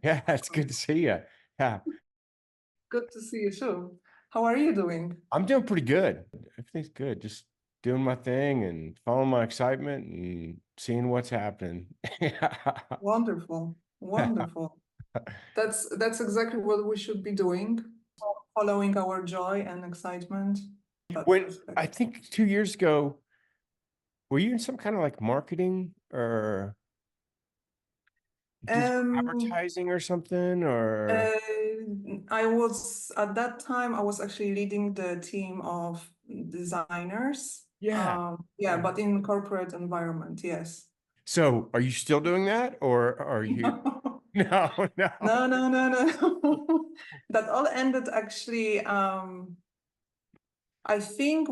Yeah, it's good to see you. Yeah, Good to see you too. How are you doing? I'm doing pretty good. Everything's good. Just doing my thing and following my excitement and seeing what's happening. Wonderful, wonderful. That's exactly what we should be doing, following our joy and excitement. That's When perfect. I think 2 years ago, were you in some kind of like marketing or did Um, advertising or something or uh, I was at that time, I was actually leading the team of designers. yeah. Yeah, Yeah. but in corporate environment, yes. So are you still doing that or are you no, no. No, no, no, no, no. That all ended actually. I think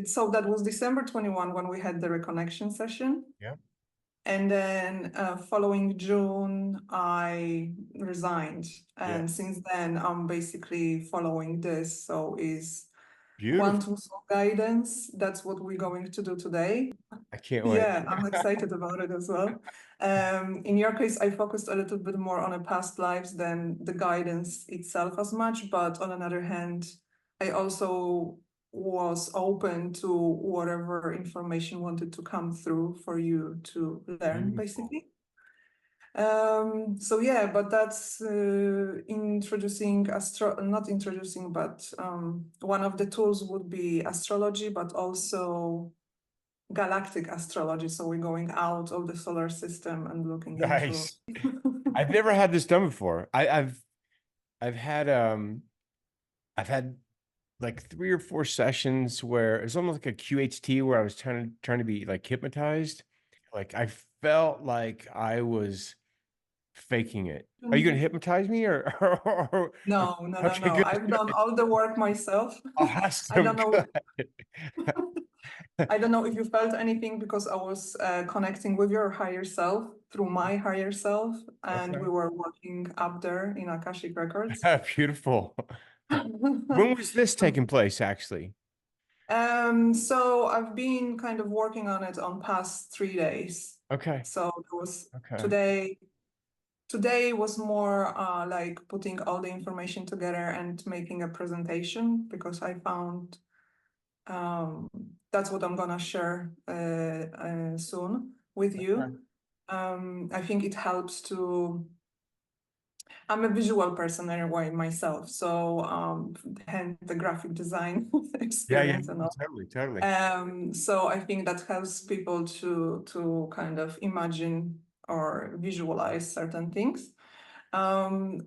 so that was December 21 when we had the reconnection session. Yeah. And then following June, I resigned. Yeah. And since then, I'm basically following this. So is Beautiful. quantum soul guidance. That's what we're going to do today. I can't wait. Yeah, I'm excited about it as well. In your case, I focused a little bit more on the past lives than the guidance itself as much. But on another hand, I also was open to whatever information wanted to come through for you to learn, Beautiful. basically. So yeah, but that's introducing not introducing, but one of the tools would be astrology, but also galactic astrology. So we're going out of the solar system and looking into. Nice. I've never had this done before. I've had I've had like 3 or 4 sessions where it's almost like a QHT where I was trying to be like hypnotized. Like I felt like I was faking it. Are you gonna hypnotize me or, No, no, no, okay, no. good, I've done good. all the work myself. I Awesome, don't know. good. I don't know if you felt anything because I was connecting with your higher self through my higher self, and we Okay. were working up there in Akashic Records. Beautiful. When was this taking place, actually? So I've been kind of working on it on past 3 days. Okay. So it was Okay. today. Today was more like putting all the information together and making a presentation because I found um, that's what I'm gonna share soon with Okay. you. I think it helps to. I'm a visual person anyway myself, so hence the graphic design Yeah, yeah, experience and all. totally, totally. So I think that helps people to kind of imagine or visualize certain things. And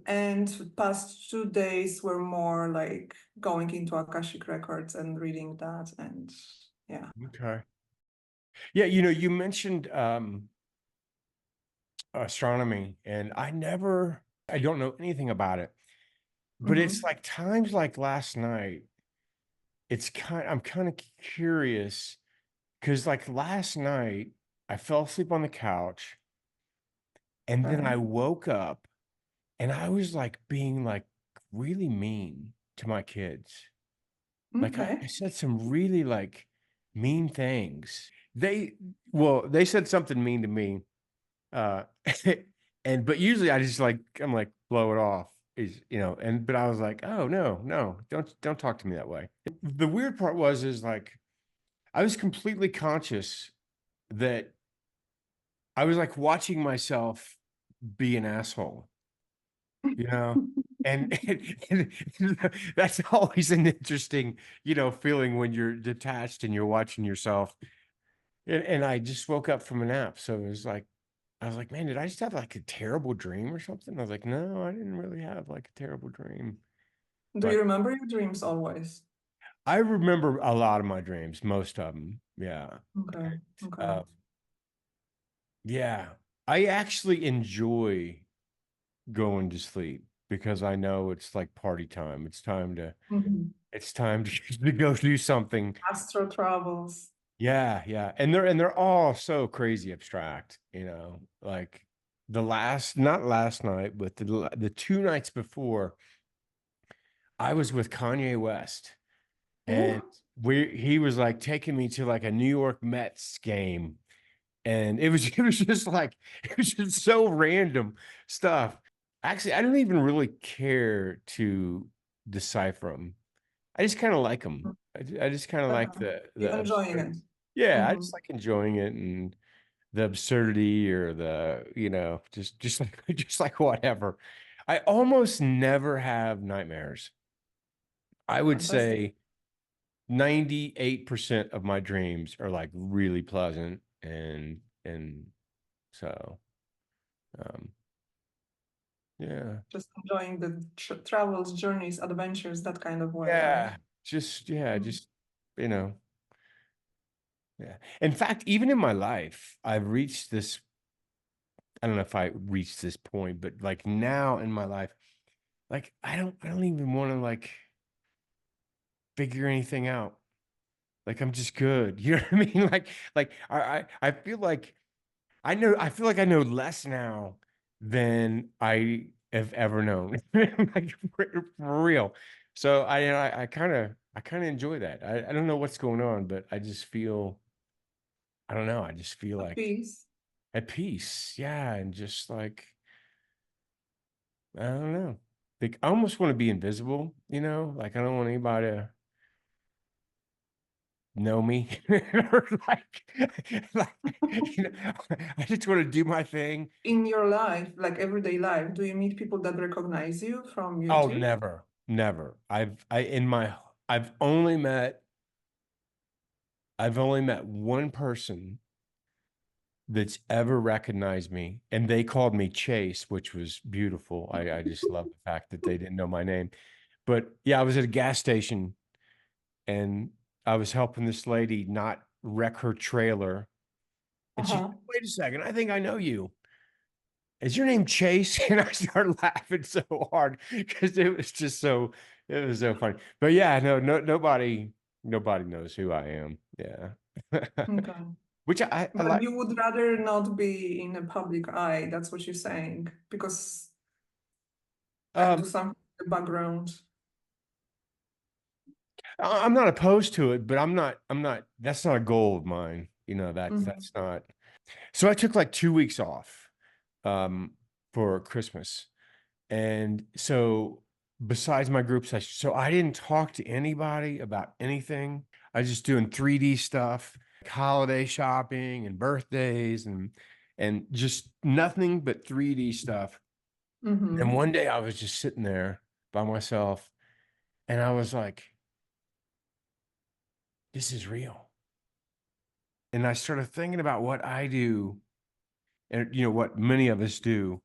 past 2 days were more like going into Akashic Records and reading that, and yeah. Okay. Yeah, you mentioned astronomy, and I don't know anything about it, but it's Mhm. like times like last night, I'm kind of curious because like last night, I fell asleep on the couch and then Okay. I woke up and I was like being like really mean to my kids. Like I Okay. said some really like mean things. They said something mean to me. Uh but usually I just like I'm like blow it off but I was like, oh no, no, don't talk to me that way. The weird part is like I was completely conscious that I was like watching myself be an asshole, you know? And, and that's always an interesting, feeling when you're detached and you're watching yourself. And I just woke up from a nap. So it was like, I was like, man, did I just have like a terrible dream or something? I was like, no, I didn't really have like a terrible dream. Do But you remember your dreams always? I remember a lot of my dreams, most of them. Yeah. Okay. Okay. Uh, yeah. I actually enjoy going to sleep because I know it's like party time. Mhm. It's time to, to go do something. Astro travels. Yeah, yeah. And they're all so crazy abstract, like not last night, but the 2 nights before, I was with Kanye West and Ooh. he was like taking me to like a New York Mets game. And it was it was just like it was just so random stuff. Actually, I don't even really care to decipher them. I just kind of like them. I just kind of like Uh-huh. You're the enjoying absurd. it. Yeah, I Mm-hmm. just like enjoying it and the absurdity or just like just like whatever. I almost never have nightmares. I would Fantastic. say 98% of my dreams are like really pleasant and so um yeah. Just enjoying the travels, journeys, adventures, that kind of way, right? Yeah. Just yeah, Mm. just you know, yeah. In fact, even in my life, I've reached this I don't know if I reached this point, but like now in my life, like I don't even want to like figure anything out. Like I'm just good. You know what I mean? Like I feel like I feel like I know less now than I have ever known. Like for real. So I kind of enjoy that. I don't know what's going on, but I just feel I don't know. I just feel At like peace. at peace. Yeah, and just like I don't know. Like I almost want to be invisible, you know? Like I don't want anybody to know me. Or like I just want to do my thing. In your life, like everyday life, do you meet people that recognize you from Oh, YouTube? never. Never. I've only met one person that's ever recognized me, and they called me Chase, which was beautiful. I just love the fact that they didn't know my name. But yeah, I was at a gas station and I was helping this lady not wreck her trailer. And she said, Uh-huh. wait a second, I think I know you. Is your name Chase? And I started laughing so hard because it was so funny. But yeah, nobody knows who I am. Yeah. Okay. Which I But like. you would rather not be in a public eye, that's what you're saying, because like do Um, something in the background. I'm not opposed to it, but that's not a goal of mine. Mhm. That's not. So I took like 2 weeks off um for Christmas. And so besides my group session, so I didn't talk to anybody about anything. I was just doing 3D stuff, like holiday shopping and birthdays and just nothing but 3D stuff. And Mm-hmm. one day I was just sitting there by myself and I was like, this is real. And I started thinking about what I do and what many of us do.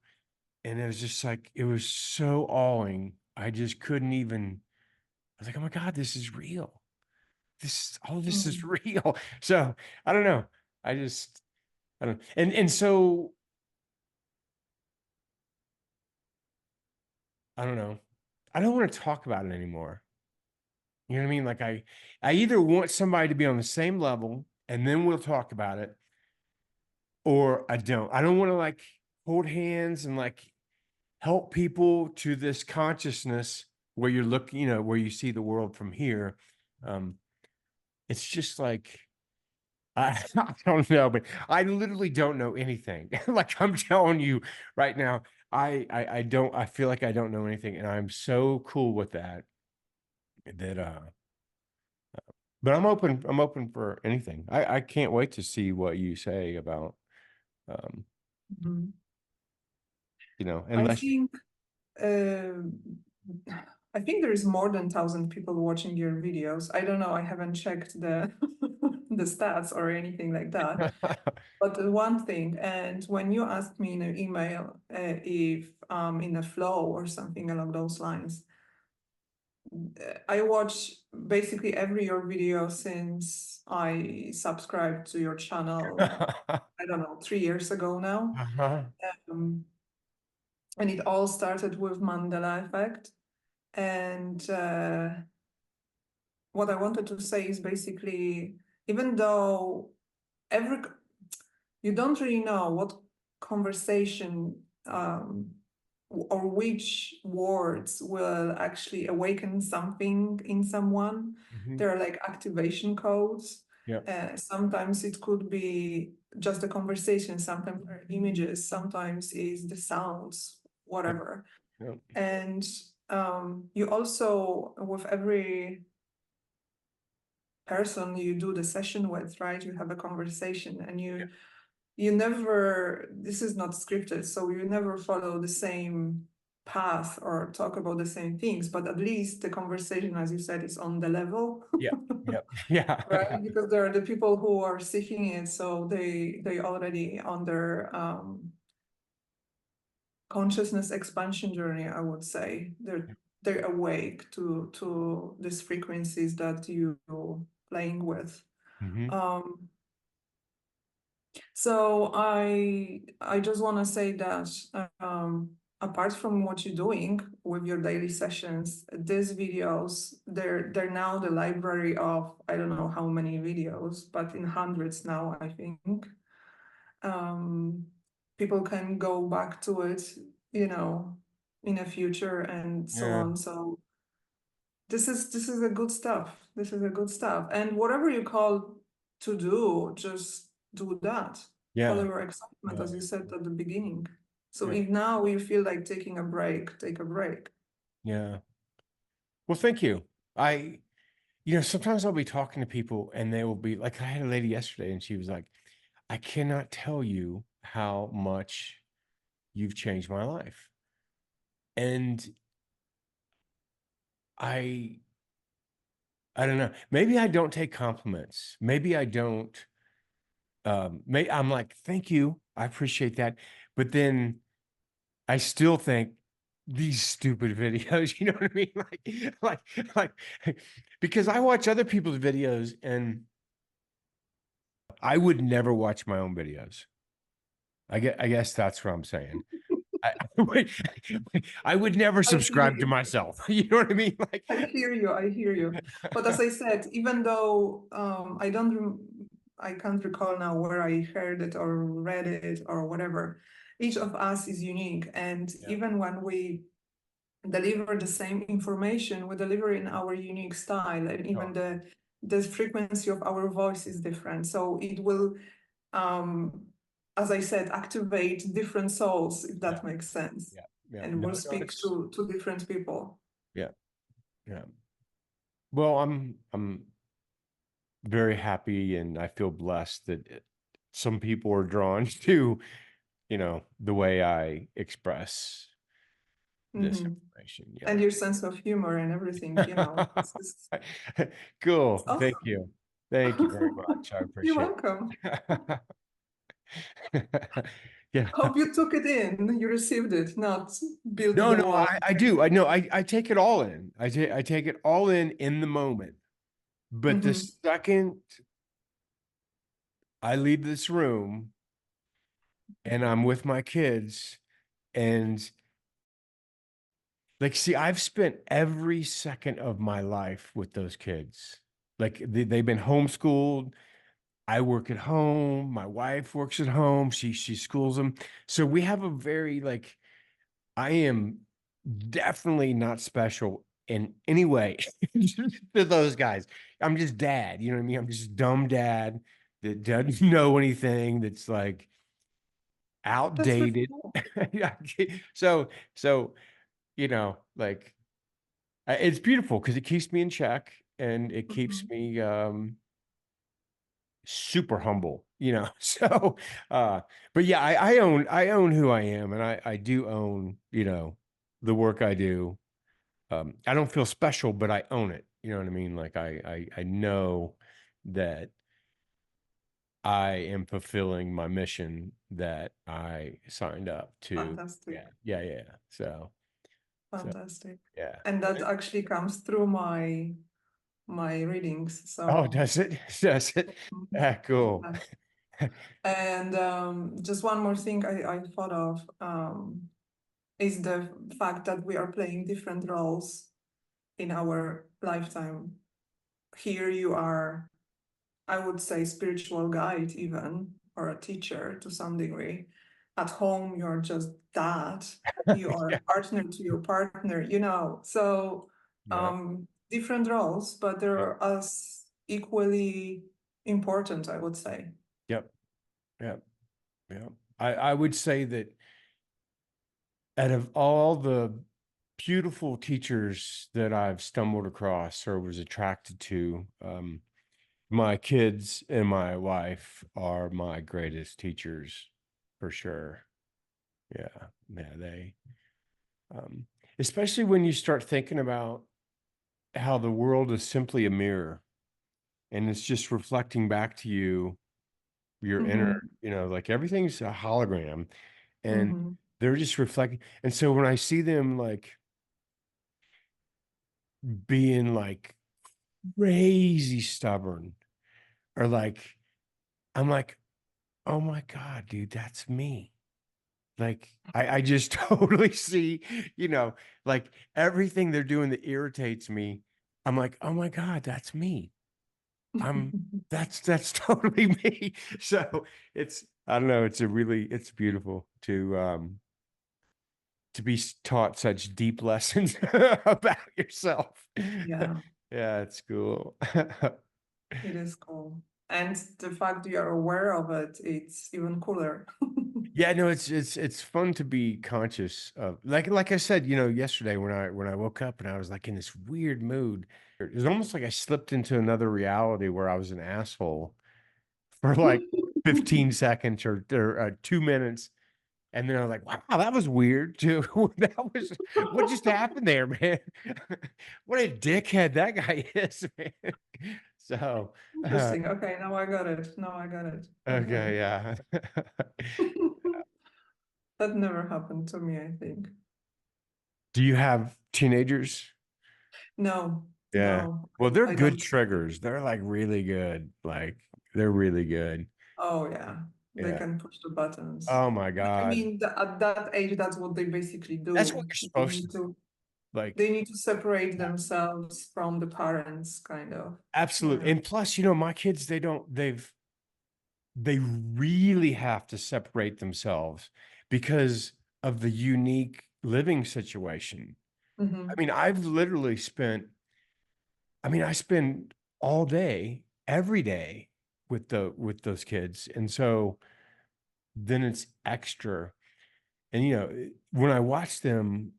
And it was just like it was so awing. I just couldn't even I was like, oh my God, this is real. All this is Mm. real. So I don't know. I just I don't and so I don't know. I don't want to talk about it anymore. You know what I mean? Like I either want somebody to be on the same level and then we'll talk about it, or I don't. I don't want to like hold hands and like help people to this consciousness where you're looking, where you see the world from here. Um, it's just like I don't know, but I literally don't know anything. Like I'm telling you right now, I don't I feel like I don't know anything, and I'm so cool with that that but I'm open for anything. I can't wait to see what you say about um Mhm. I unless you think uh, I think there is more than 1,000 people watching your videos. I don't know. I haven't checked the the stats or anything like that. But the one thing, and when you asked me in an email if I'm in a flow or something along those lines, I watch basically every your video since I subscribed to your channel. I don't know, 3 years ago now. Uh-huh. Um, and it all started with Mandela effect. And what I wanted to say is basically, even though every you don't really know what conversation or which words will actually awaken something in someone. Mhm. There are like activation codes. Yep. Sometimes it could be just a conversation, sometimes are images, sometimes is the sounds whatever. Yep. And you also, with every person you do the session with, right, you have a conversation, and you never, this is not scripted, so you never follow the same path or talk about the same things, but at least the conversation, as you said, is on the level. Yep. Yep. Yeah. Right, because there are the people who are seeking it, so they already on their consciousness expansion journey, I would say. They're awake to these frequencies that you playing with. Hmm. So I just want to say that apart from what you're doing with your daily sessions, these videos, they're now the library of I don't know how many videos, but in hundreds now, I think. Um, People can go back to it, you know, in the future and so Yeah. on. So this is a good stuff. This is a good stuff. And whatever you call to do, just do that. Follow Yeah. your excitement, Yeah. as you said at the beginning. So Yeah. if now you feel like taking a break, take a break. Yeah. Well, thank you. Sometimes I'll be talking to people and they will be like, I had a lady yesterday and she was like, I cannot tell you how much you've changed my life. And I I don't know. Maybe I don't take compliments. Maybe I don't I'm like, thank you. I appreciate that. But then I still think these stupid videos, you know what I mean? Like because I watch other people's videos and I would never watch my own videos. I guess that's what I'm saying. I, I would never I hear subscribe to you. myself. You know what I mean? Like, I hear you. I hear you. But as I said, even though I can't recall now where I heard it or read it or whatever, each of us is unique. And yeah, even when we deliver the same information, we deliver in our unique style, and even totally. the frequency of our voice is different. So it will, um, as I said, activate different souls, if Yeah, that makes sense, yeah, yeah. and No, will no, speak it's to different people. yeah, yeah. Well, I'm very happy and I feel blessed that some people are drawn to, the way I express this Mhm. information. And your sense of humor and everything, it's Cool. Thank awesome. you. Thank you very much. I You're appreciate welcome. it. Yeah. Hope you took it in, you received it, not built No, the no, wall. I do. I know. I take it all in. I take it all in the moment. But the Mhm. second I leave this room and I'm with my kids and like, see, I've spent every second of my life with those kids. Like they've been homeschooled. I work at home. My wife works at home. She schools them. So we have a very like I am definitely not special in any way to those guys. I'm just dad. You know what I mean? I'm just dumb dad that doesn't know anything. That's like That's really outdated. cool. Yeah. So like it's beautiful because it keeps me in check and it keeps Mhm. me super humble, so but yeah, I own who I am, and I do own, the work I do. I don't feel special, but I own it. You know what I mean? Like I know that I am fulfilling my mission that I signed up to. Fantastic. Yeah, yeah, yeah. So Fantastic. yeah. And that actually comes through my readings. Oh, So does it? Does it? Mhm. Ah, cool. Yeah. And just one more thing I thought of is the fact that we are playing different roles in our lifetime. Here you are, I would say, spiritual guide even, or a teacher to some degree. At home, you're just dad. You are Yeah, a partner to your partner. So yeah, different roles, but yeah, they're as equally important, I would say. yep, yep, yep. I would say that out of all the beautiful teachers that I've stumbled across or was attracted to, my kids and my wife are my greatest teachers for sure. Yeah, yeah, um, especially when you start thinking about how the world is simply a mirror and it's just reflecting back to you your inner, Mm-hmm. like everything's a hologram and Mm-hmm. they're just reflecting. And so when I see them like being like crazy stubborn or like, I'm like, oh my God, dude, that's me. Like I just totally see, like everything they're doing that irritates me. I'm like, oh my God, that's me. I'm that's totally me. So I don't know, it's beautiful to be taught such deep lessons about yourself. Yeah, Yeah, it's cool. it is cool. And the fact you are aware of it, it's even cooler. Yeah, no, it's fun to be conscious of. Like I said, yesterday when I woke up and I was like in this weird mood. It was almost like I slipped into another reality where I was an asshole for like 15 seconds or 2 minutes. And then I was like, wow, that was weird too. What just happened there, man? What a dickhead that guy is, man. So, Interesting. Okay, now I got it. Now I got it. Okay. okay, yeah. That never happened to me, I think. Do you have teenagers? No, Yeah. no, Well, they're I good don't. triggers. They're like really good. Like they're really good. Oh, yeah, they Yeah. can push the buttons. Oh my But I God. mean, at that age, that's what they basically That's what do. you're They supposed to need do. to Like, they need to separate yeah, themselves from the parents, kind of. absolutely. Yeah. And plus, my kids, they really have to separate themselves because of the unique living situation. I Hmm. mean, I spend all day, every day with those kids. And so then it's extra. And when I watch them,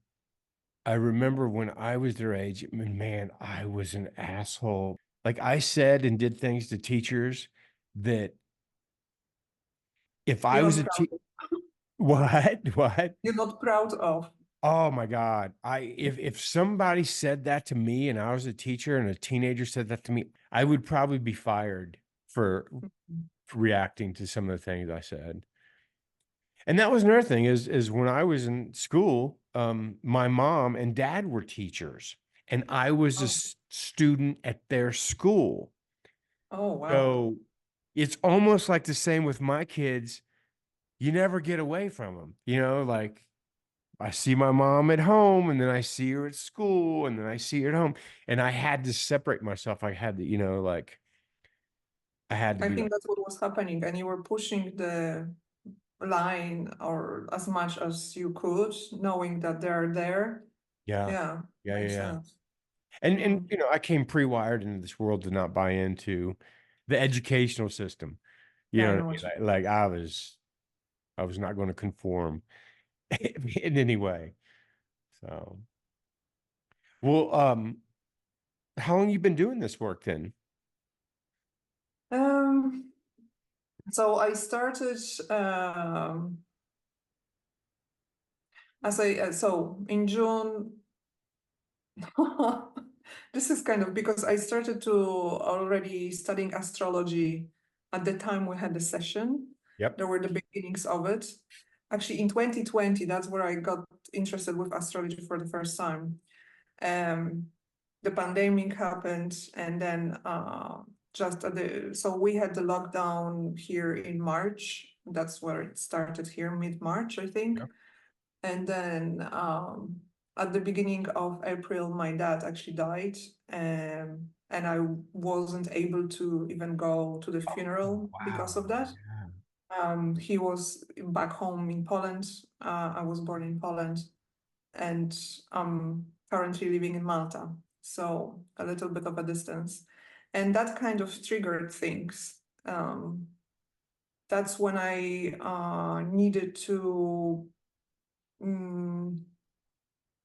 I remember when I was their age, man, I was an asshole. Like I said and did things to teachers that if I You're was not a proud. what? What? You're not proud of. Oh my God. If somebody said that to me and I was a teacher and a teenager said that to me, I would probably be fired for reacting to some of the things I said. And that was another thing is when I was in school, my mom and dad were teachers and I was a Oh, student at their school. oh, wow. So it's almost like the same with my kids. You never get away from them, like I see my mom at home and then I see her at school and then I see her at home. And I had to separate myself. I had to, like I had to I be think like, that's what was happening, and you were pushing the line or as much as you could, knowing that they're there. yeah, Yeah, yeah, yeah, makes yeah. sense. And Mm. I came pre-wired into this world to not buy into the educational system. You Yeah, know I what know I what mean? you. Like I was not going to conform in any way. So, well, how long you been doing this work then? Um, so I started as so in June. This is kind of because I started to already studying astrology at the time we had the session. Yep. There were the beginnings of it. Actually, in 2020, that's where I got interested with astrology for the first time. Um, the pandemic happened, and then just at so we had the lockdown here in March. That's where it started here, mid-March, I think. Yep. And then at the beginning of April, my dad actually died, and I wasn't able to even go to the Oh, funeral because of wow. that. He was back home in Poland. I was born in Poland, and I'm currently living in Malta, so a little bit of a distance. And that kind of triggered things. That's when I needed to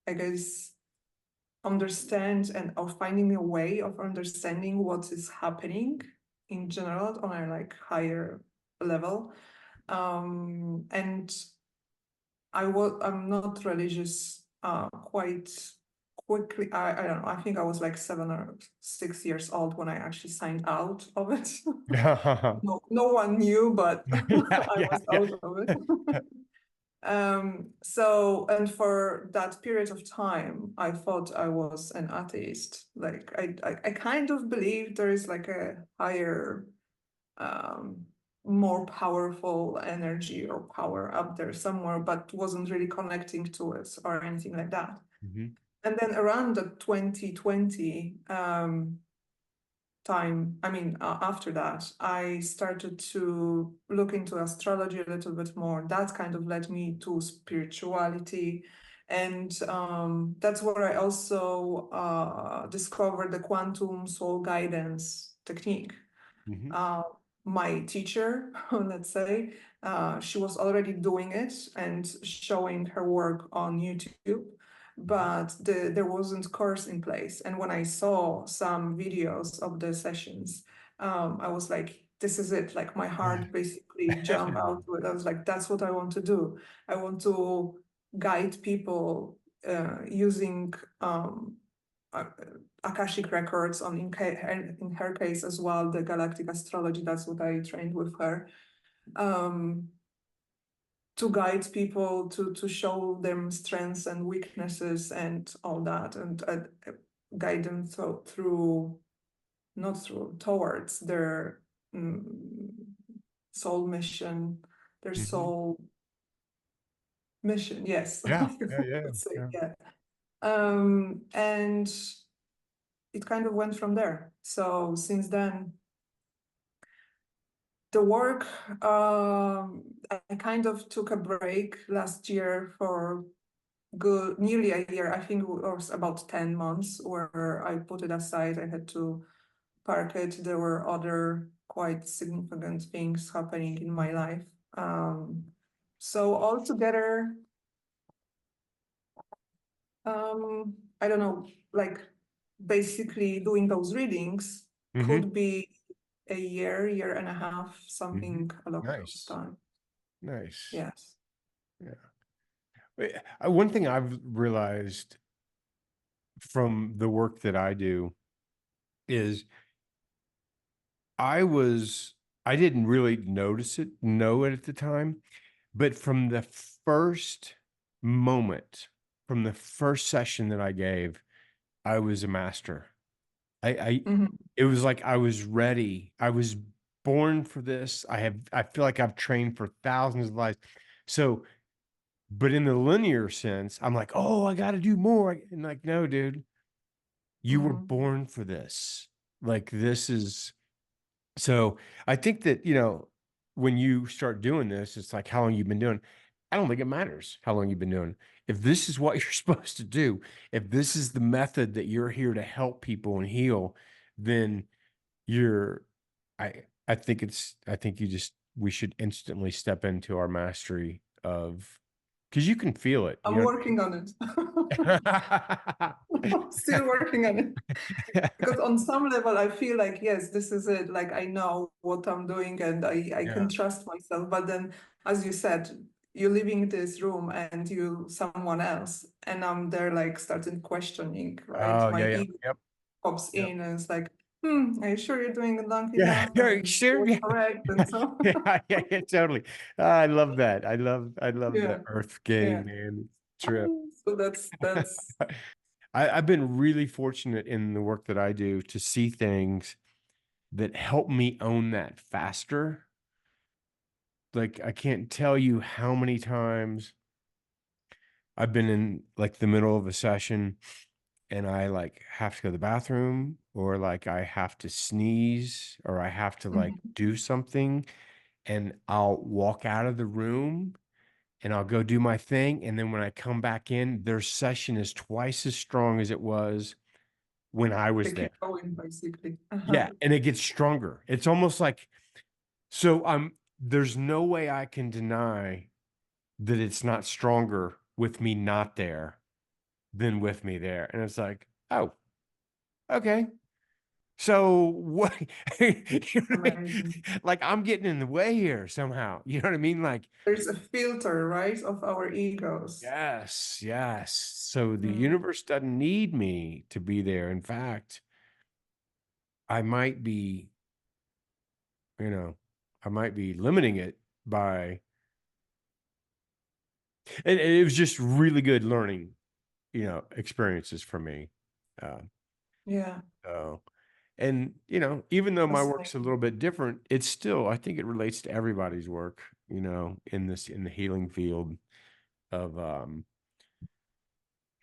I guess, understand and or finding a way of understanding what is happening in general on a like higher level. And I'm not religious quite quickly. I don't know. I think I was like 7 or 6 years old when I actually signed out of it. Yeah, No one knew, but I yeah, was yeah. out of it. So, and for that period of time, I thought I was an atheist. Like I kind of believe there is like a higher, um, more powerful energy or power up there somewhere, but wasn't really connecting to it or anything like that. Mhm, And then around the 2020 time, I mean, after that, I started to look into astrology a little bit more. That kind of led me to spirituality. And that's where I also discovered the quantum soul guidance technique. mhm, Uh, my teacher, let's say, she was already doing it and showing her work on YouTube, mhm. but there wasn't course in place. And when I saw some videos of the sessions, I was like, this is it. Like my heart basically jumped out to it. I was like, that's what I want to do. I want to guide people using uh, Akashic records on in her case as well, the galactic astrology. That's what I trained with her. Um, to guide people to show them strengths and weaknesses and all that, and guide them through not through towards their mm, soul mission, their Mhm. soul mission. Yes, Yeah, I yeah, yeah, would say yeah. yeah. And it kind of went from there. So since then, the work, I kind of took a break last year for good nearly a year. I think it was about 10 months where I put it aside. I had to park it. There were other quite significant things happening in my life. So altogether, I don't know, like basically doing those readings Mhm, could be a year and a half, mhm. something along those Nice, time. nice. Yes. Yeah. One thing I've realized from the work that I do is I was I didn't really know it at the time, but from the first moment, from the first session that I gave, I was a master. I Mhm. it was like I was ready. I was born for this. I feel like I've trained for thousands of lives. So, but in the linear sense, I'm like, "Oh, I got to do more." And like, "No, dude, you were Mhm. born for this. Like this is." So I think that, when you start doing this, it's like how long you've been doing. I don't think it matters how long you've been doing. If this is what you're supposed to do, if this is the method that you're here to help people and heal, then you're, I think we should instantly step into our mastery of, because you can feel it, I'm working on it. Still working on it. Because on some level, I feel like, yes, this is it. Like I know what I'm doing and I Yeah. can trust myself. But then, as you said, you're leaving this room and you someone else. And I'm there like starting questioning, right? Oh, yeah, My yeah. ego Yep. pops Yep. in and it's like, are you sure you're doing it long Yeah. enough? Yeah. And Sure. what's Yeah. correct? And so Yeah. Yeah. Yeah. Totally. I love that. I love the yeah, earth yeah. game, man. It's true. So that's I've been really fortunate in the work that I do to see things that help me own that faster. Like I can't tell you how many times I've been in like the middle of a session and I like have to go to the bathroom or like I have to sneeze or I have to like Mhm. do something and I'll walk out of the room and I'll go do my thing. And then when I come back in, their session is twice as strong as it was when I they was there. keep going basically. Yeah. And it gets stronger. It's almost like, so there's no way I can deny that it's not stronger with me not there than with me there. And it's like, oh, okay. So what, you know what I mean? Amazing. Like I'm getting in the way here somehow. You know what I mean? Like, There's a filter, right, of our egos. yes, yes. So the Mm, universe doesn't need me to be there. In fact, I might be, you know, I might be limiting it by, and it was just really good learning, experiences for me. Uh, yeah, so, and, even though my work's a fascinating. little bit different, it's still, I think it relates to everybody's work, in the healing field of,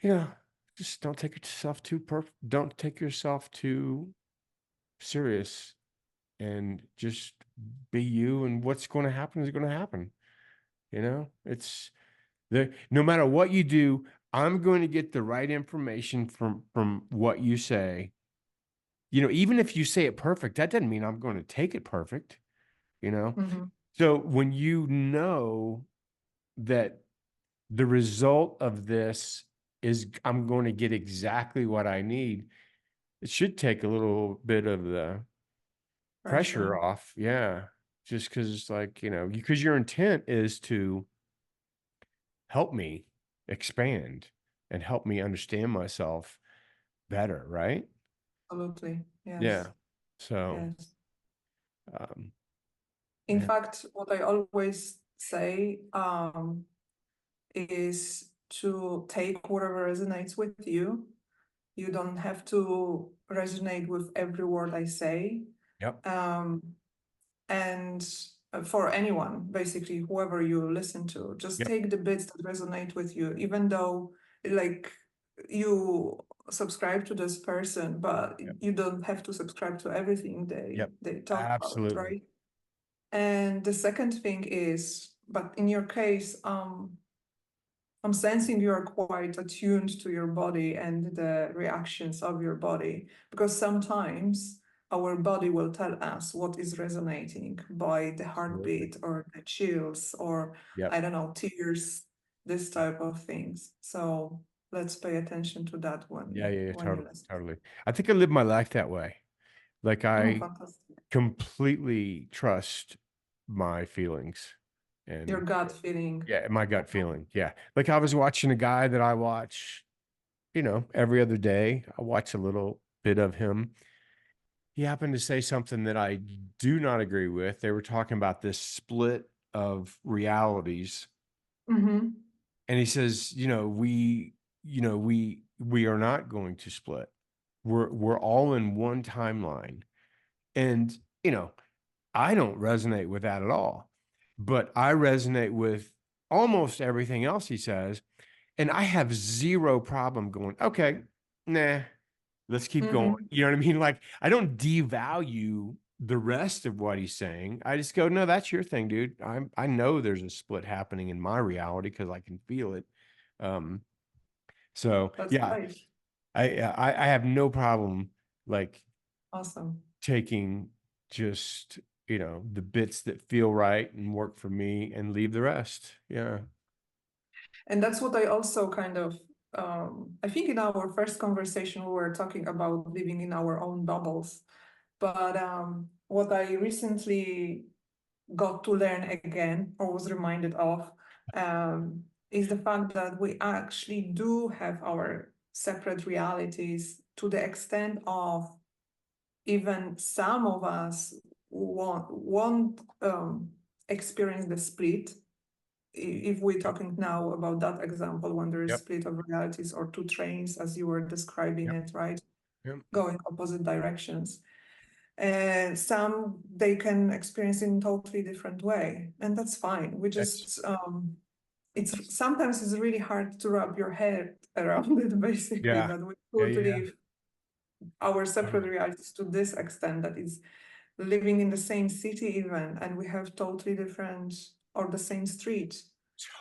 you know, just don't take yourself too don't take yourself too serious and just be you, and what's going to happen is going to happen. It's no matter what you do, I'm going to get the right information from what you say. Even if you say it perfect, that doesn't mean I'm going to take it perfect, you know? Mhm. So when you know that the result of this is I'm going to get exactly what I need, it should take a little bit of the pressure Pressure. off. Yeah. Just because it's like, because your intent is to help me expand and help me understand myself better, right? Absolutely. Yes. Yeah. So, Yes. um, In yeah. fact, what I always say is to take whatever resonates with you. You don't have to resonate with every word I say. Yep. Um, and for anyone, basically, whoever you listen to, just Yep. take the bits that resonate with you, even though like you subscribe to this person, but Yep. you don't have to subscribe to everything they Yep. they talk about, Absolutely. right? And the second thing is, but in your case, I'm sensing you are quite attuned to your body and the reactions of your body, because sometimes our body will tell us what is resonating by the Absolutely. heartbeat or the chills or, Yep. I don't know, tears, this type of things. So let's pay attention to that Yeah. Yeah. Yeah. when you Totally. listen. Totally. I think I live my life that way. Like Oh, I fantastic. completely trust my feelings Your and gut feeling. yeah, my gut feeling. Yeah. Like I was watching a guy that I watch, every other day. I watch a little bit of him. He happened to say something that I do not agree with. They were talking about this split of realities. Mm-hmm. And he says, we are not going to split. We're all in one timeline. And, I don't resonate with that at all. But I resonate with almost everything else he says. And I have zero problem going, okay, nah, let's keep going. Mm-hmm. You know what I mean? Like, I don't devalue the rest of what he's saying. I just go, no, that's your thing, dude. I know there's a split happening in my reality because I can feel it. Um, so That's yeah, great. I have no problem like Awesome. taking just, the bits that feel right and work for me and leave the rest. Yeah. And that's what I also kind of, I think in our first conversation, we were talking about living in our own bubbles. But what I recently got to learn again, or was reminded of, is the fact that we actually do have our separate realities, to the extent of even some of us won't experience the split. If we're Yep. talking now about that example, when there is Yep. split of realities or two trains, as you were describing Yep. it, right, Yep. going opposite directions, and some they can experience in totally different way, and that's fine. We That's just it's sometimes it's really hard to wrap your head around it, basically, yeah. that we Yeah. could Yeah. live our separate Totally. realities to this extent, that is living in the same city even, and we have totally different, or the same street,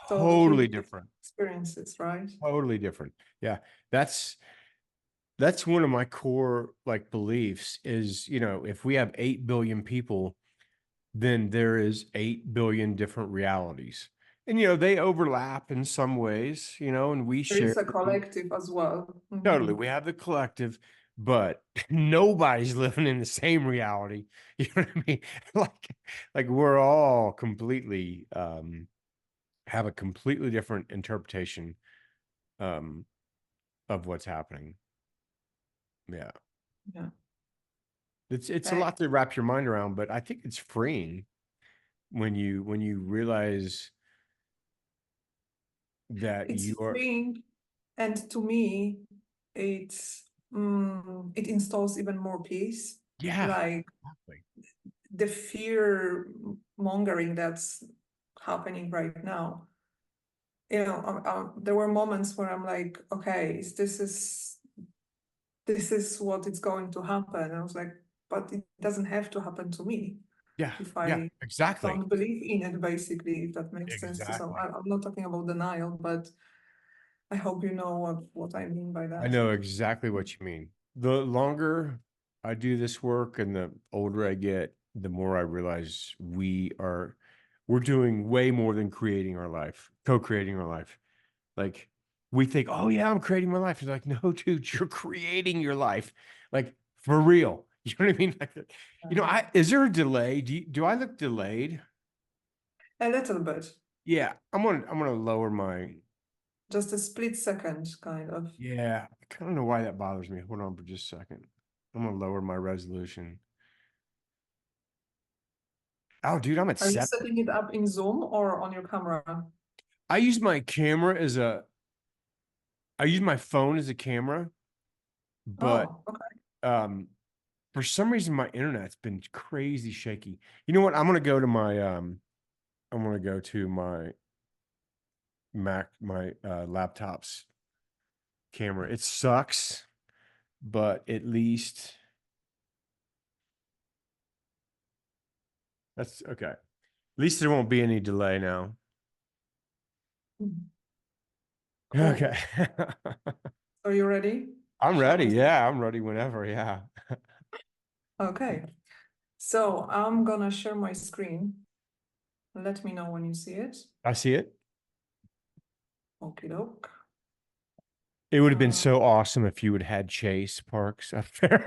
totally Totally different different. experiences, right? Totally different. Yeah. That's one of my core like beliefs is, if we have 8 billion people, then there is 8 billion different realities. And they overlap in some ways, and we There share is a them. collective as well. Totally. We have the collective, but nobody's living in the same reality. You know what I mean? Like we're all completely have a completely different interpretation um of what's happening. Yeah. Yeah. It's a Uh, lot to wrap your mind around, but I think it's freeing when you realize that it's you are. freeing, and to me, it installs even more peace. Yeah, Like exactly. the fear mongering that's happening right now. There were moments where I'm like, okay, this is what is going to happen. And I was like, but it doesn't have to happen to me Yeah, if yeah, I exactly. don't believe in it, basically, if that makes sense to some. Exactly. I'm not talking about denial, but I hope you know what I mean by I that. know exactly what you mean. The longer I do this work and the older I get, the more I realize we're doing way more than creating our life, co-creating our life. Like we think, oh yeah, I'm creating my life. It's like, no, dude, you're creating your life. Like for real. You know what I mean? Like, is there a delay? Do I look delayed? A little bit, I'm gonna lower my. just a split second, kind of. Yeah, I kind of know why that bothers me. Hold on for just a second. I'm gonna lower my resolution. Oh, dude, I'm at Are you 7. setting it up in Zoom or on your camera? I use my camera as a. I use my phone as a camera, but Oh, okay. um, for some reason my internet's been crazy shaky. You know what? I'm gonna go to my I'm gonna go to my Mac, my laptop's camera. It sucks, but at least that's okay. At least there won't be any delay now. Mhm. Okay. Cool. Are you ready? I'm Shall ready. we? Yeah, I'm ready whenever. Yeah. Okay. So I'm gonna share my screen. Let me know when you see it. I see it. Okie doke. It would have been Uh, so awesome if you would had Chase Parks up there.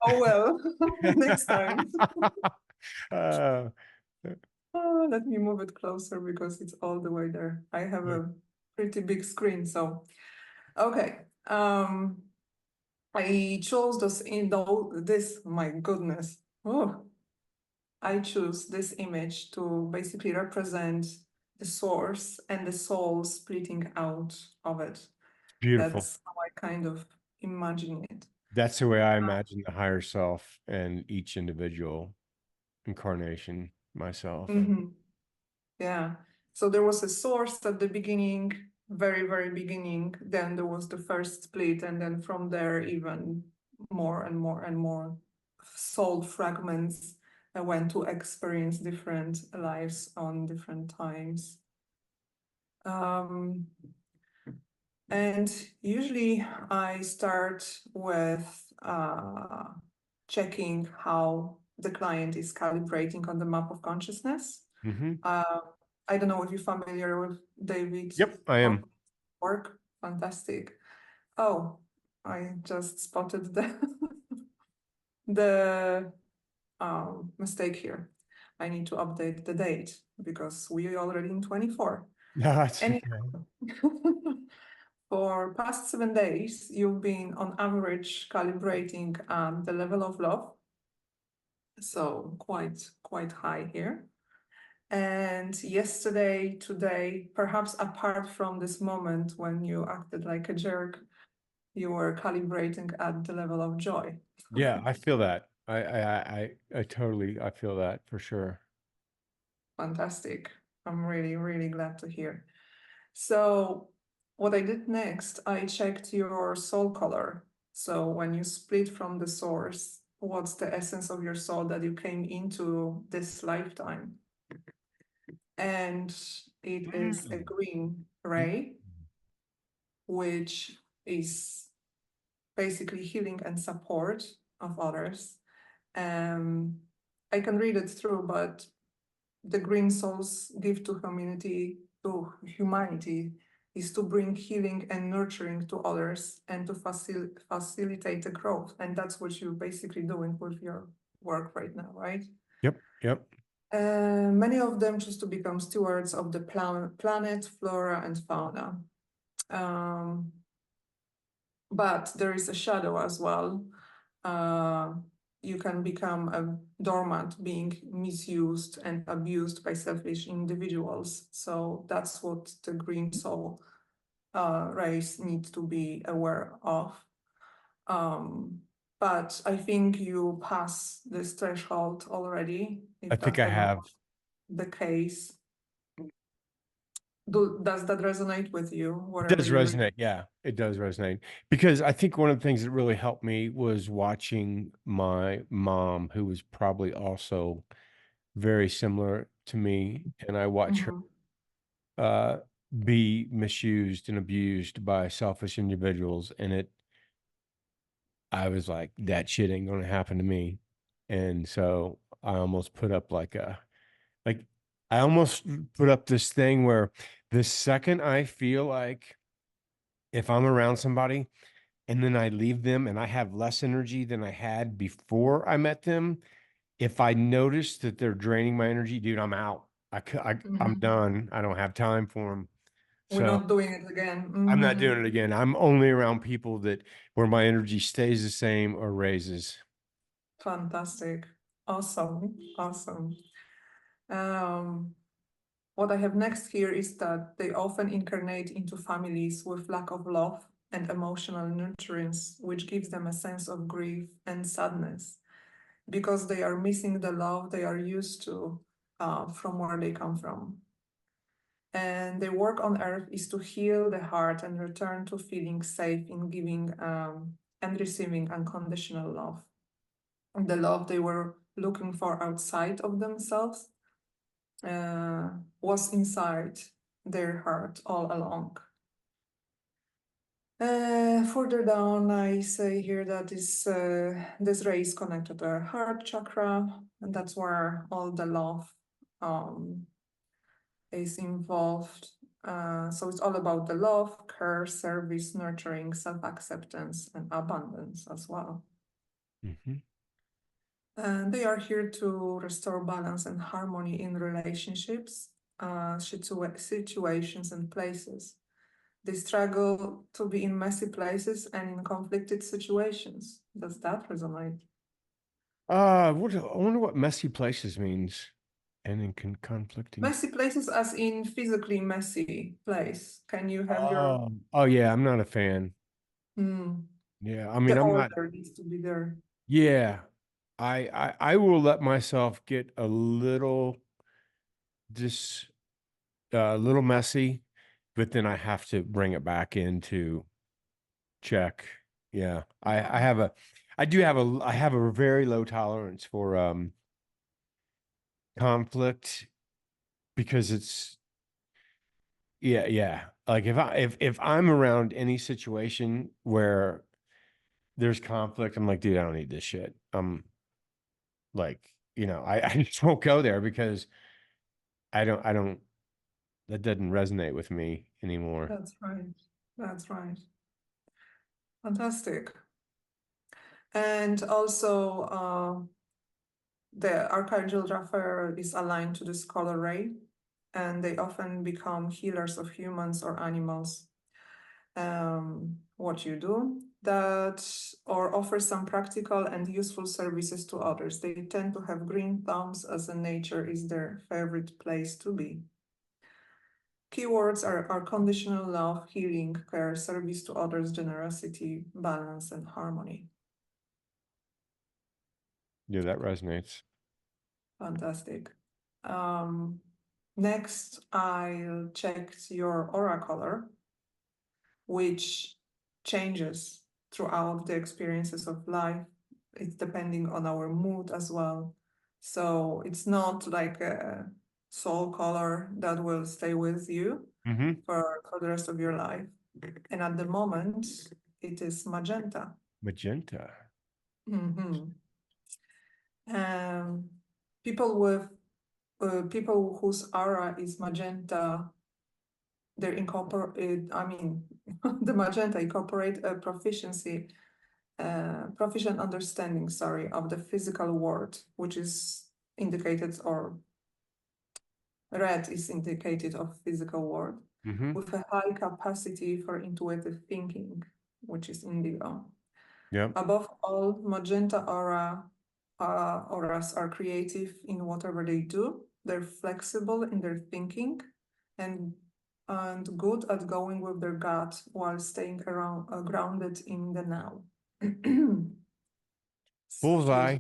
oh well, next time. uh, Let me move it closer because it's all the way there. I have a pretty big screen, so okay. I chose this. My goodness. Oh, I choose this image to basically represent the source and the soul splitting out of it. beautiful. That's how I kind of imagine it. That's the way I imagine the higher self and each individual incarnation, myself. Mhm. Yeah. So there was a source at the beginning, very, very beginning. Then there was the first split, and then from there, even more and more and more soul fragments went to experience different lives on different times. Um, and usually I start with checking how the client is calibrating on the map of consciousness. Hmm. Uh, I don't know if you're familiar with David Yep, I or am. work. Fantastic. Oh, I just spotted the the mistake here. I need to update the date because we are already in 24. No, that's Any okay. for past 7 days, you've been on average calibrating the level of love. So quite high here. And yesterday, today, perhaps apart from this moment when you acted like a jerk, you were calibrating at the level of joy. Yeah, I feel that. I totally I feel that for sure. Fantastic. I'm really, really glad to hear. So what I did next, I checked your soul color. So when you split from the source, what's the essence of your soul that you came into this lifetime? And it is a Mm. green Mm. ray, which is basically healing and support of others. Um, I can read it through, but the green soul's gift to humanity is to bring healing and nurturing to others and to facilitate the growth. And that's what you're basically doing with your work right now, right? Yep. Yep. Many of them choose to become stewards of the planet, flora, and fauna. But there is a shadow as well. You can become a dormant, being misused and abused by selfish individuals. So that's what the green soul race needs to be aware of. But I think you pass this threshold already, I if think that I was have. the case. Does that resonate with you? It Whatever does you read? resonate. Yeah, it does resonate because I think one of the things that really helped me was watching my mom, who was probably also very similar to me, and I watched her Mhm. uh, be misused and abused by selfish individuals, and I was like, that shit ain't gonna happen to me, and so I almost put up like I almost put up this thing where the second I feel like if I'm around somebody and then I leave them and I have less energy than I had before I met them, if I notice that they're draining my energy, dude, I'm out. I'm Mhm. done. I don't have time for them. We're So not doing it again. I'm not Mhm. doing it again. I'm only around people that where my energy stays the same or raises. Fantastic. Awesome. Awesome. Um, what I have next here is that they often incarnate into families with lack of love and emotional nurturance, which gives them a sense of grief and sadness because they are missing the love they are used to from where they come from. And their work on earth is to heal the heart and return to feeling safe in giving and receiving unconditional love. The love they were looking for outside of themselves was inside their heart all along. Further down, I say here that this ray is connected to our heart chakra, and that's where all the love um, is involved. So it's all about the love, care, service, nurturing, self-acceptance, and abundance as well. Mhm. And they are here to restore balance and harmony in relationships, situations, and places. They struggle to be in messy places and in conflicted situations. Does that resonate? What I wonder what messy places means and in conflicting. Messy places, as in physically messy place. Can you have your Oh yeah, I'm not a fan. hmm, Yeah, I mean, the I'm not. order needs to be there. Yeah, I will let myself get a little just a little messy, but then I have to bring it back into check. Yeah, I have a I have a very low tolerance for conflict because it's yeah. Like if I'm around any situation where there's conflict, I'm like, dude, I don't need this shit. Like, I just won't go there because I don't that doesn't resonate with me anymore. That's right. That's right. Fantastic. And also, the archangel is aligned to the scholar ray, and they often become healers of humans or animals. What you do that or offer some practical and useful services to others. They tend to have green thumbs as in nature is their favorite place to be. Keywords are conditional love, healing, care, service to others, generosity, balance, and harmony. Yeah, that resonates. Fantastic. Um, Next, I'll check your aura color, which changes throughout the experiences of life. It's depending on our mood as well. So it's not like a soul color that will stay with you Mm-hmm. for the rest of your life. And at the moment, it is magenta. Magenta. Mhm. Um, people with people whose aura is magenta, they're incorporate. I mean, the magenta incorporate a proficient understanding, sorry, of the physical world, which is indicated, or red is indicated of physical world, with a high capacity for intuitive thinking, which is indigo. Yep. Above all, magenta auras are creative in whatever they do. They're flexible in their thinking and good at going with their gut while staying grounded in the now. Bullseye.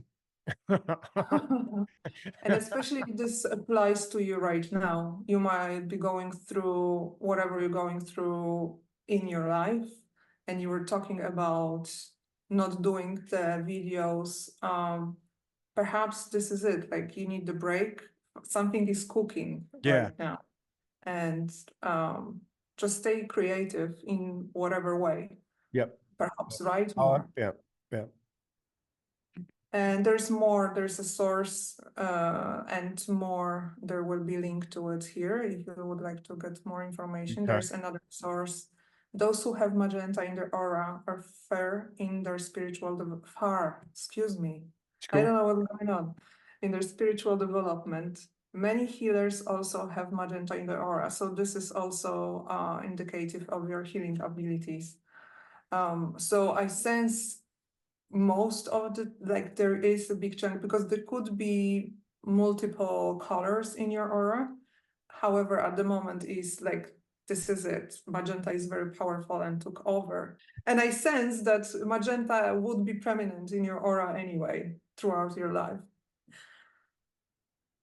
And especially if this applies to you right now, you might be going through whatever you're going through in your life, and you were talking about not doing the videos. Perhaps this is it, like you need the break. Something is cooking Yeah. right now, and just stay creative in whatever way. Yep. Perhaps write more. Yep. Yep. And there's more, there's a source and more, there will be link to it here if you would like to get more information. Okay. There's another source. Those who have magenta in their aura are fair in their spiritual excuse me. Cool. I don't know what's going on. In their spiritual development. Many healers also have magenta in their aura. So this is also indicative of your healing abilities. So I sense most of the, like there is a big chunk, because there could be multiple colors in your aura. However, at the moment is like, this is it. Magenta is very powerful and took over. And I sense that magenta would be prominent in your aura anyway, throughout your life.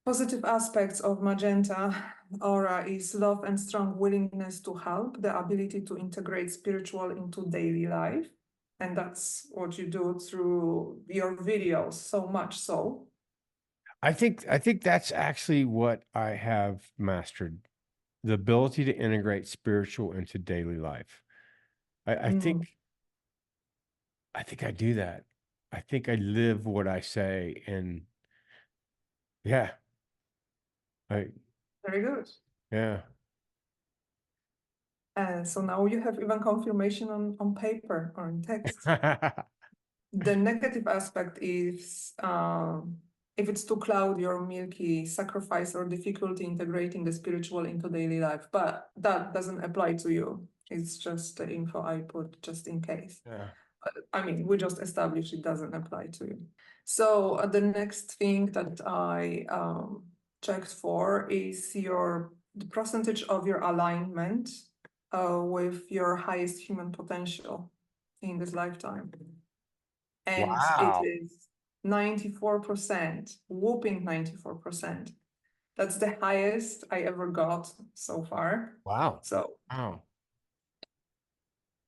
Positive aspects of magenta aura is love and strong willingness to help, the ability to integrate spiritual into daily life. And that's what you do through your videos, so much so. I think that's actually what I have mastered, the ability to integrate spiritual into daily life. I think I do that. I think I live what I say, and yeah. Very good. Yeah. So now you have even confirmation on paper or in text. The negative aspect is if it's too cloudy or milky, sacrifice or difficulty integrating the spiritual into daily life. But that doesn't apply to you. It's just the info I put just in case. Yeah. I mean, we just established it doesn't apply to you. So the next thing that I checked for is the percentage of your alignment with your highest human potential in this lifetime. And it Wow. is 94%, whooping 94%. That's the highest I ever got so far. Wow. So Wow.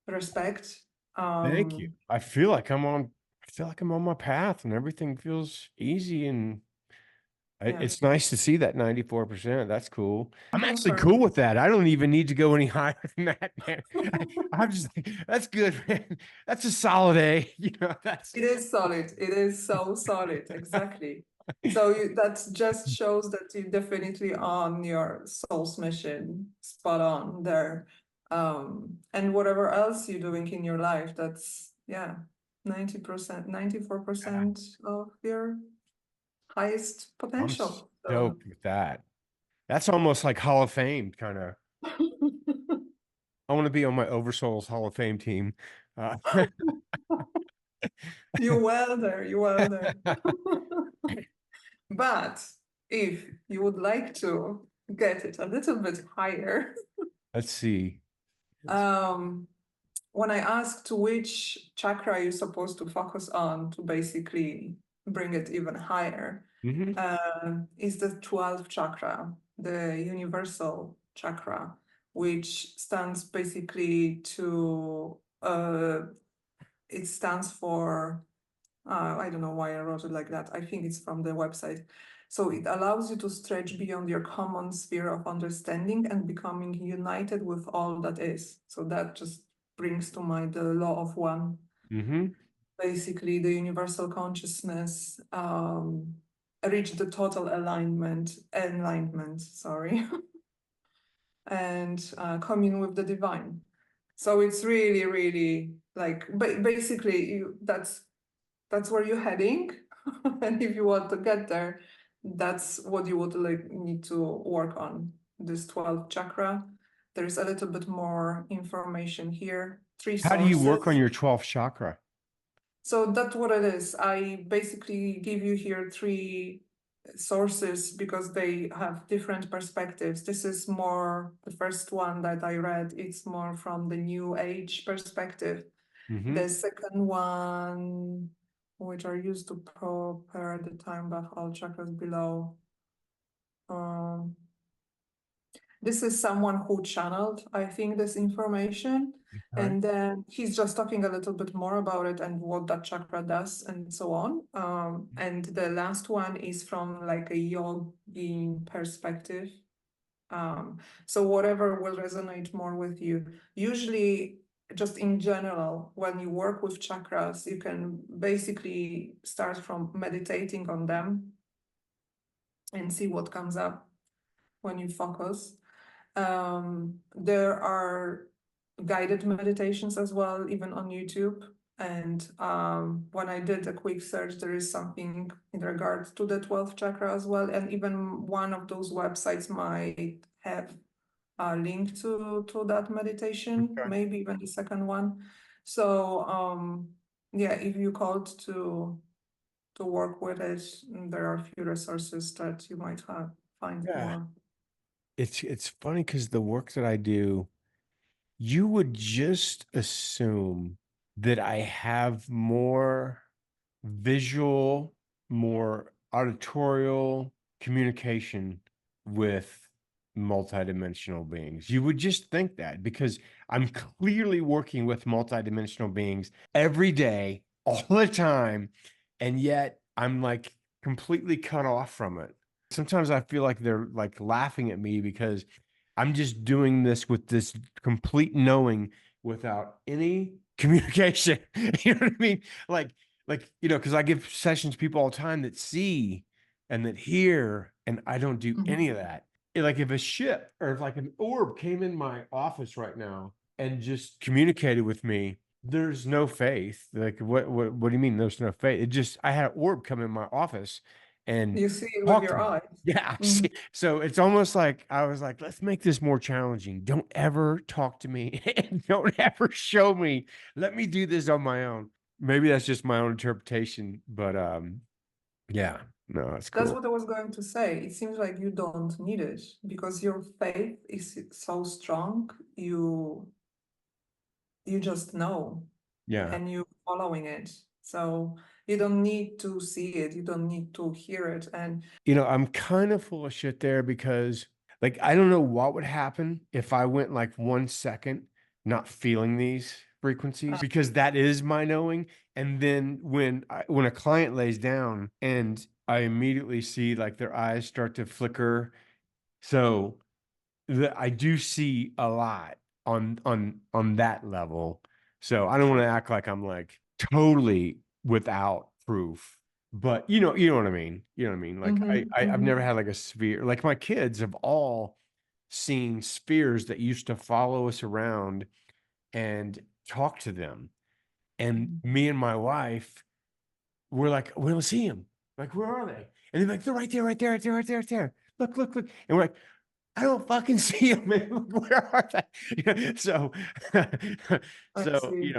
respect. Thank you. I feel like I'm on my path, and everything feels easy, and Yeah. it's nice to see that 94%. That's cool. I'm actually Perfect. cool with that. I don't even need to go any higher than that, man. I'm just like, that's good, man. That's a solid A. You know, that's It is solid. It is so solid. Exactly. So that just shows that you definitely on your soul's mission, spot on there. And whatever else you're doing in your life, that's 90%, 94% of your highest I'm potential. So, stoked with that. That's almost like Hall of Fame kind of. I want to be on my Oversouls Hall of Fame team. you well there, you well there. But if you would like to get it a little bit higher, Let's see. when I asked which chakra you're supposed to focus on to basically bring it even higher, is the 12th chakra, the universal chakra, which stands basically to, it stands for, I don't know why I wrote it like that. I think it's from the website. So it allows you to stretch beyond your common sphere of understanding and becoming united with all that is. So that just brings to mind the law of one. Basically, the universal consciousness reach the total enlightenment, sorry, and commune with the divine. So it's really, really like, basically, that's where you're heading, and if you want to get there, that's what you would like need to work on. This 12th chakra. There's a little bit more information here. 3 How do you work on sources. your 12th chakra? So that's what it is. I basically give you here 3 sources because they have different perspectives. This is more the first one that I read. It's more from the New Age perspective. Mm-hmm. The second one, which are used to prepare the time back all chakras below. This is someone who channeled, I think, this information. Okay. And then he's just talking a little bit more about it and what that chakra does and so on. And the last one is from like a yogi perspective. So whatever will resonate more with you. Usually, just in general, when you work with chakras, you can basically start from meditating on them and see what comes up when you focus. There are guided meditations as well, even on YouTube. And when I did a quick search, there is something in regards to the 12th chakra as well. And even one of those websites might have a link to that meditation, Okay. maybe even the second one. So yeah, if you called to work with it, there are a few resources that you might find Yeah. more. It's funny because the work that I do, you would just assume that I have more visual, more auditorial communication with multidimensional beings. You would just think that because I'm clearly working with multidimensional beings every day, all the time, and yet I'm like completely cut off from it. Sometimes I feel like they're like laughing at me because I'm just doing this with this complete knowing without any communication. You know what I mean? Like, because I give sessions to people all the time that see and that hear, and I don't do Mhm. any of that. Like if a ship or if like an orb came in my office right now and just communicated with me, there's no faith. Like what do you mean there's no faith? It just I had an orb come in my office and You see it with talk to your me. eyes. Yeah. Mhm. So it's almost like I was like, let's make this more challenging. Don't ever talk to me and don't ever show me. Let me do this on my own. Maybe that's just my own interpretation, but yeah, no, that's That's cool. what I was going to say. It seems like you don't need it because your faith is so strong. You just know Yeah. and you following it. So you don't need to see it. You don't need to hear it. And I'm kind of full of shit there because like I don't know what would happen if I went like 1 second not feeling these frequencies because that is my knowing. And then when a client lays down and I immediately see like their eyes start to flicker. So I do see a lot on that level. So I don't want to act like I'm like totally without proof. But you know what I mean. You know what I mean? Like Mhm, I've never mhm, had like a sphere. Like my kids have all seen spheres that used to follow us around and talk to them. And me and my wife, we're like, we don't see them. Like, where are they? And they're like, they're right there, right there, right there, right there, right there. Look, look, look. And we're like, I don't fucking see them, man. Where are they? So, I so, see.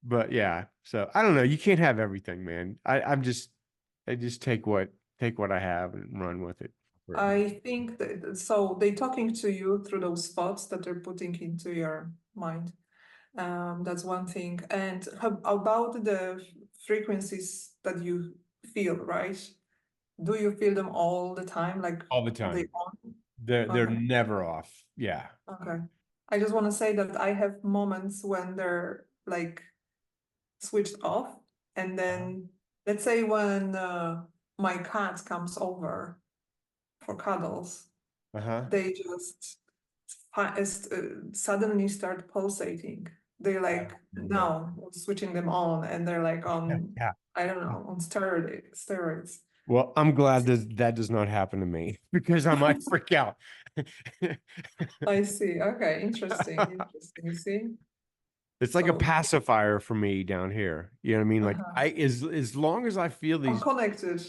but yeah. So I don't know. You can't have everything, man. I just take what I have and run with it. I think that so they talking to you through those thoughts that they're putting into your mind. That's one thing. And about the frequencies that you feel, right? Do you feel them all the time? Like All the are they time. on? They're Okay. never off. Yeah. Okay. I just want to say that I have moments when they're like switched off, and then let's say when my cat comes over for cuddles, Uh-huh. they just suddenly start pulsating. They're I like remember that. now switching them on, and they're like on Yeah. I don't know on steroids. Well, I'm glad that that does not happen to me because I might freak out. I see. Okay, interesting. Interesting. You see? It's like a So pacifier for me down here. You know what I mean? Like uh-huh. I as long as I feel I'm these, connected.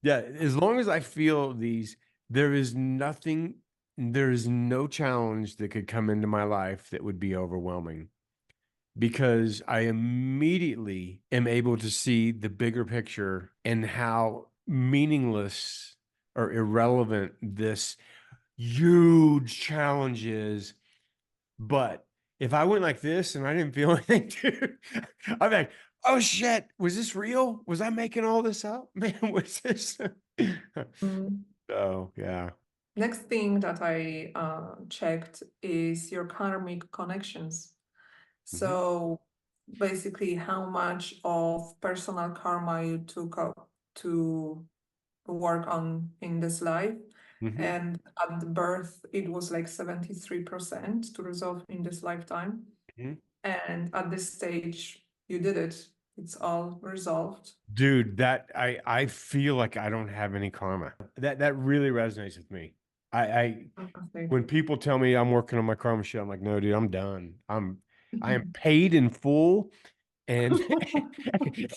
yeah, as long as I feel these, there is nothing, there is no challenge that could come into my life that would be overwhelming because I immediately am able to see the bigger picture and how meaningless or irrelevant this huge challenge is. But if I went like this and I didn't feel anything, dude, I'd be like, oh shit, was this real? Was I making all this up? Man, was this? Mm. Oh, yeah. Next thing that I checked is your karmic connections. Hmm. So basically, how much of personal karma you took up to work on in this life. Hmm. And at the birth, it was like 73% to resolve in this lifetime. Hmm. And at this stage, you did it. It's all resolved. Dude, that I feel like I don't have any karma. That really resonates with me. I Fantastic. when people tell me I'm working on my karma shit, I'm like, no, dude, I'm done. I am paid in full and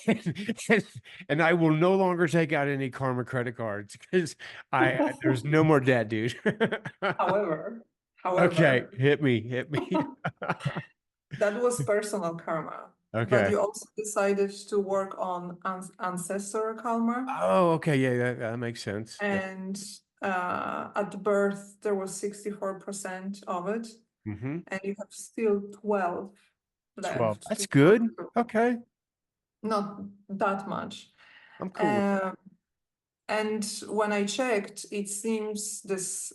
and, and I will no longer take out any karma credit cards because there's no more debt, dude. However, Okay, however, hit me. that was personal karma. But Okay. you also decided to work on ancestral karma. Oh, okay, yeah, that makes sense. Yeah. And at birth, there was 64% of it. Mm-hmm. And you have still 12 12. left That's to work good. through. Okay. Not that much. I'm cool with that. Um, and when I checked, it seems this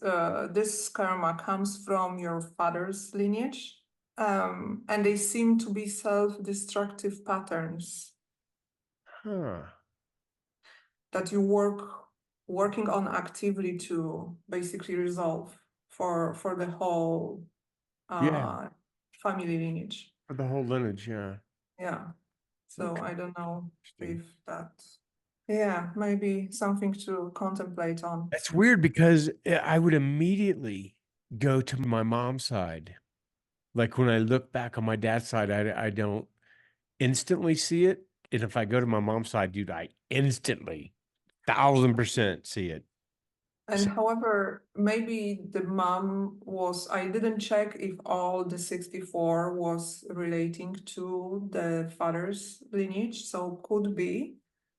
karma comes from your father's lineage. And they seem to be self-destructive patterns Huh. that you working on actively to basically resolve for the whole Yeah, uh, family lineage. for the whole lineage, yeah. Yeah. So Okay. I don't know Interesting. if that, yeah, maybe something to contemplate on. That's weird because I would immediately go to my mom's side. Like when I look back on my dad's side, I don't instantly see it. And if I go to my mom's side, dude, I instantly 1000% see it. And So, however, maybe the mom was, I didn't check if all the 64 was relating to the father's lineage. So could be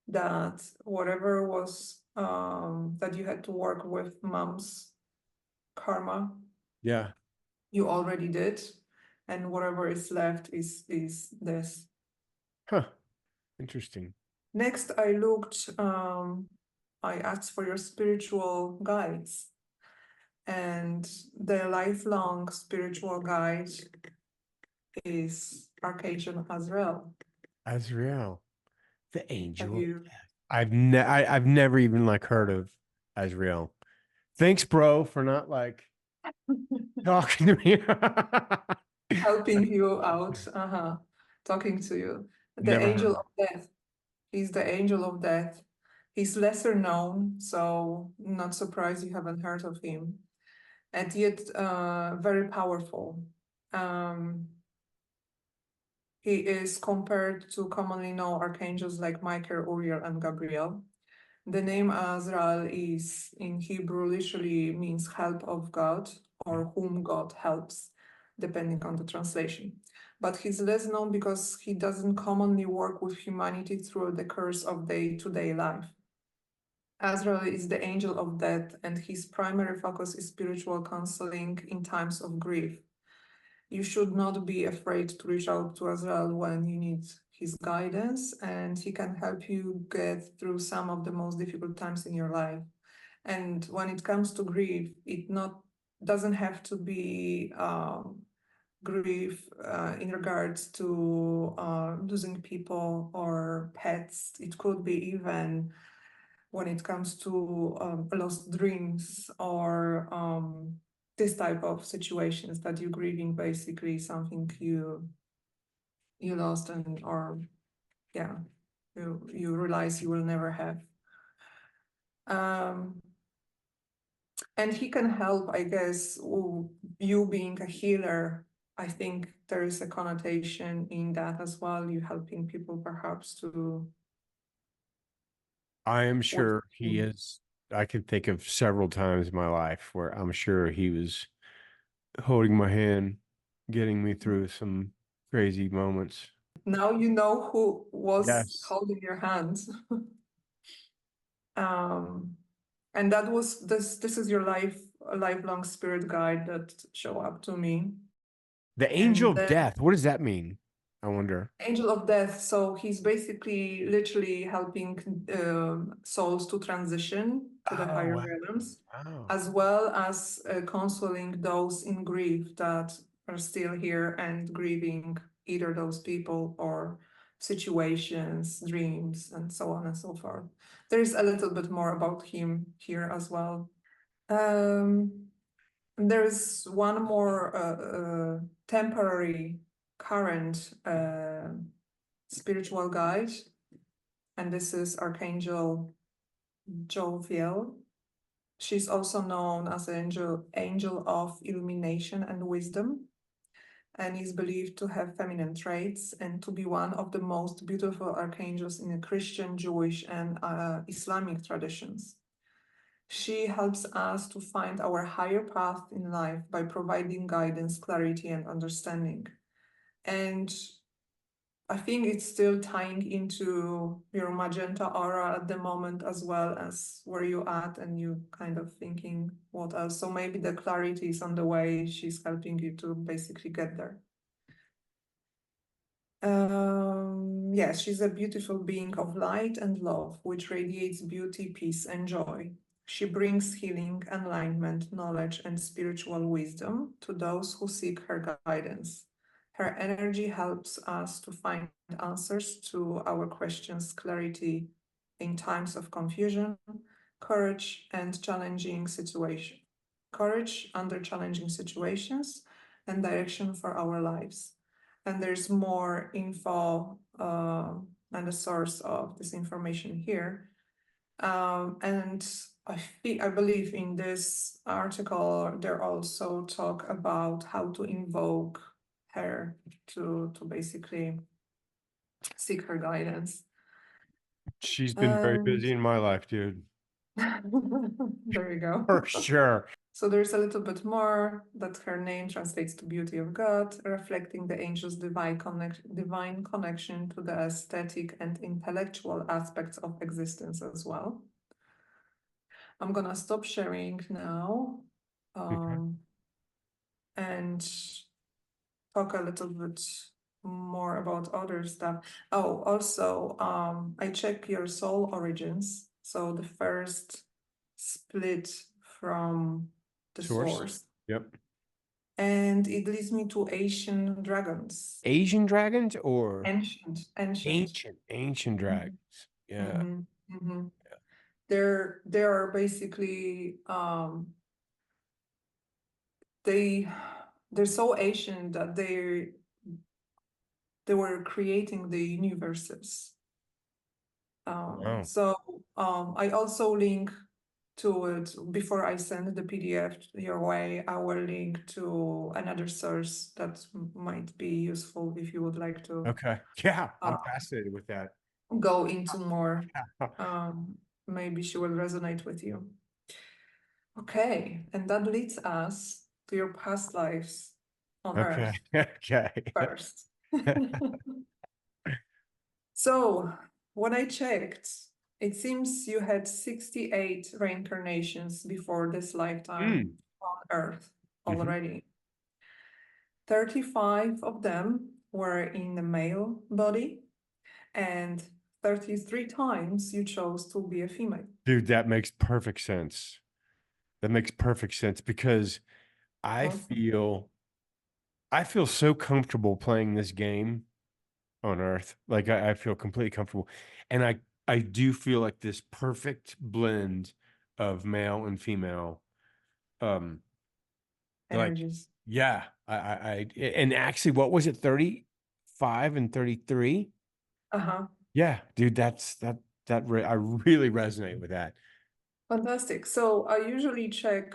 that whatever was that you had to work with mom's karma, yeah. you already did. And whatever is left is this. Huh. Interesting. Next, I looked, I asked for your spiritual guides, and the lifelong spiritual guide is Archangel Azrael. Azrael, the Have angel. you? I've never even like heard of Azrael. Thanks, bro, for not like talking to me. Helping you out, talking to you. The Never heard angel of of death. He's the angel of death. He's lesser known, so not surprised you haven't heard of him. And yet very powerful. Um, He is compared to commonly known archangels like Michael, Uriel, and Gabriel. The name Azrael is in Hebrew literally means help of God it. or whom God helps, depending on the translation. But he's less known because he doesn't commonly work with humanity through the course of day-to-day life. Azrael is the angel of death, and his primary focus is spiritual counseling in times of grief. You should not be afraid to reach out to Azrael when you need his guidance, and he can help you get through some of the most difficult times in your life. And when it comes to grief, it not doesn't have to be grief in regards to losing people or pets. It could be even when it comes to lost dreams or this type of situations that you're grieving, basically something you lost, and or yeah, you realize you will never have. And he can help, I guess, you being a healer. I think there is a connotation in that as well. You helping people perhaps to I am with. sure he is. I can think of several times in my life where I'm sure he was holding my hand, getting me through some crazy moments. Now you know who was Yes. holding your hand. um, and that was this is your a lifelong spirit guide that show up to me. The angel And of then death. What does that mean? I wonder. Angel of Death, so he's basically literally helping souls to transition to the Oh, higher wow. realms, Wow. as well as consoling those in grief that are still here and grieving either those people or situations, dreams, and so on and so forth. There's a little bit more about him here as well. There's one more temporary current spiritual guide, and this is Archangel Joviel. She's also known as angel of illumination and wisdom, and is believed to have feminine traits and to be one of the most beautiful archangels in the Christian, Jewish, and Islamic traditions. She helps us to find our higher path in life by providing guidance, clarity, and understanding. And I think it's still tying into your magenta aura at the moment, as well as where you at, and you kind of thinking what else. So maybe the clarity is on the way. She's helping you to basically get there. Yes, she's a beautiful being of light and love, which radiates beauty, peace, and joy. She brings healing, enlightenment, knowledge, and spiritual wisdom to those who seek her guidance. Her energy helps us to find answers to our questions, clarity in times of confusion, courage and challenging situation, courage under challenging situations, and direction for our lives. And there's more info and the source of this information here. And I believe in this article, they also talk about how to invoke her to basically seek her guidance. She's been very And busy in my life, dude. there you go. For sure. So there's a little bit more that her name translates to beauty of God, reflecting the angel's divine connection to the aesthetic and intellectual aspects of existence as well. I'm gonna stop sharing now Okay. and talk a little bit more about other stuff. Oh, also, I check your soul origins. So the first split from the Source. source. Yep. And it leads me to Asian dragons. Asian dragons or Ancient. ancient Mhm, dragons. Yeah. mhm, mhm. They're basically they they're so ancient that they were creating the universes. Wow. So I also link to it before I send the PDF your way. I will link to another source that might be useful if you would like to Okay. Yeah, uh, I'm fascinated with that. go into more. Maybe she will resonate with you. Okay, and that leads us to your past lives on Okay. Earth Okay. first. So, when I checked, it seems you had 68 reincarnations before this lifetime Mm. on Earth Mhm. already. 35 of them were in the male body, and 33 times you chose to be a female. Dude, that makes perfect sense. That makes perfect sense because I Awesome. feel I feel so comfortable playing this game on Earth. Like I feel completely comfortable. And I do feel like this perfect blend of male and female. Um, like, Energies. yeah, and actually what was it, 35 and 33? Uh-huh. Yeah, dude, I really resonate with that. Fantastic. So I usually check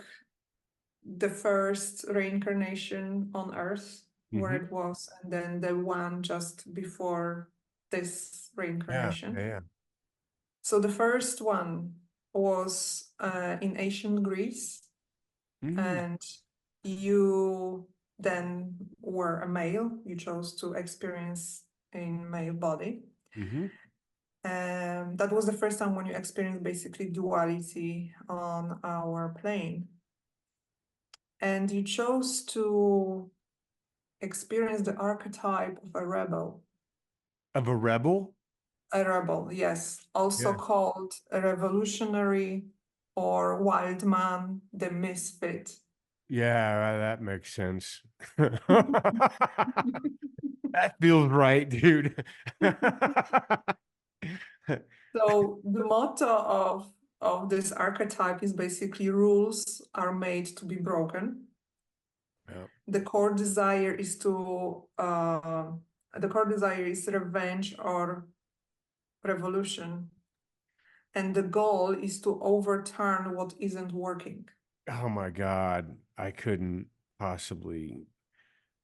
the first reincarnation on Earth, where Mm-hmm. it was, and then the one just before this Yeah, reincarnation. yeah. So the first one was in ancient Greece, Mm-hmm. and you then were a male. You chose to experience in male body. Mm-hmm. That was the first time when you experienced basically duality on our plane. And you chose to experience the archetype of a rebel. Of a rebel? A rebel, yes, also Yeah. called a revolutionary or wild man, the misfit. Yeah, that makes sense. That feels right, dude. So the motto of this archetype is basically rules are made to be broken. Yep. The core desire is revenge or revolution, and the goal is to overturn what isn't working. Oh my God. I couldn't possibly.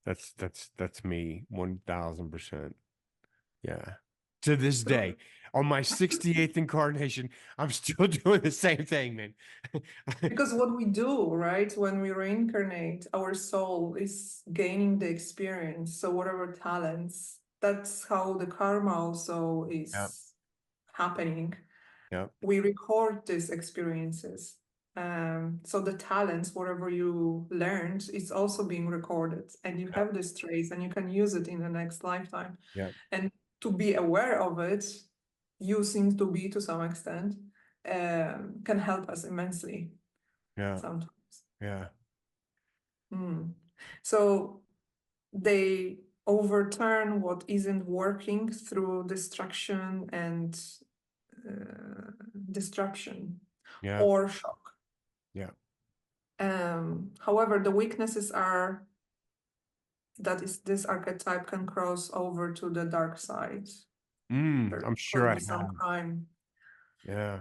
That's me 1000%. Yeah. To this So, day, on my 68th incarnation, I'm still doing the same thing, man. because what we do, right, when we reincarnate, our soul is gaining the experience. So whatever talents, that's how the karma also Yep. is happening. Yep. We record these experiences. So the talents, whatever you learned, is also being recorded, and you Yep. have this trace, and you can use it in the next lifetime. Yep. And to be aware of it, you seem to be to some extent, can help us immensely Yeah. sometimes. Yeah. So they overturn what isn't working through distraction and disruption Yeah. or shock. Yeah. However, the weaknesses are that is this archetype can cross over to the dark side. There I'm could sure I be some have. crime. Yeah.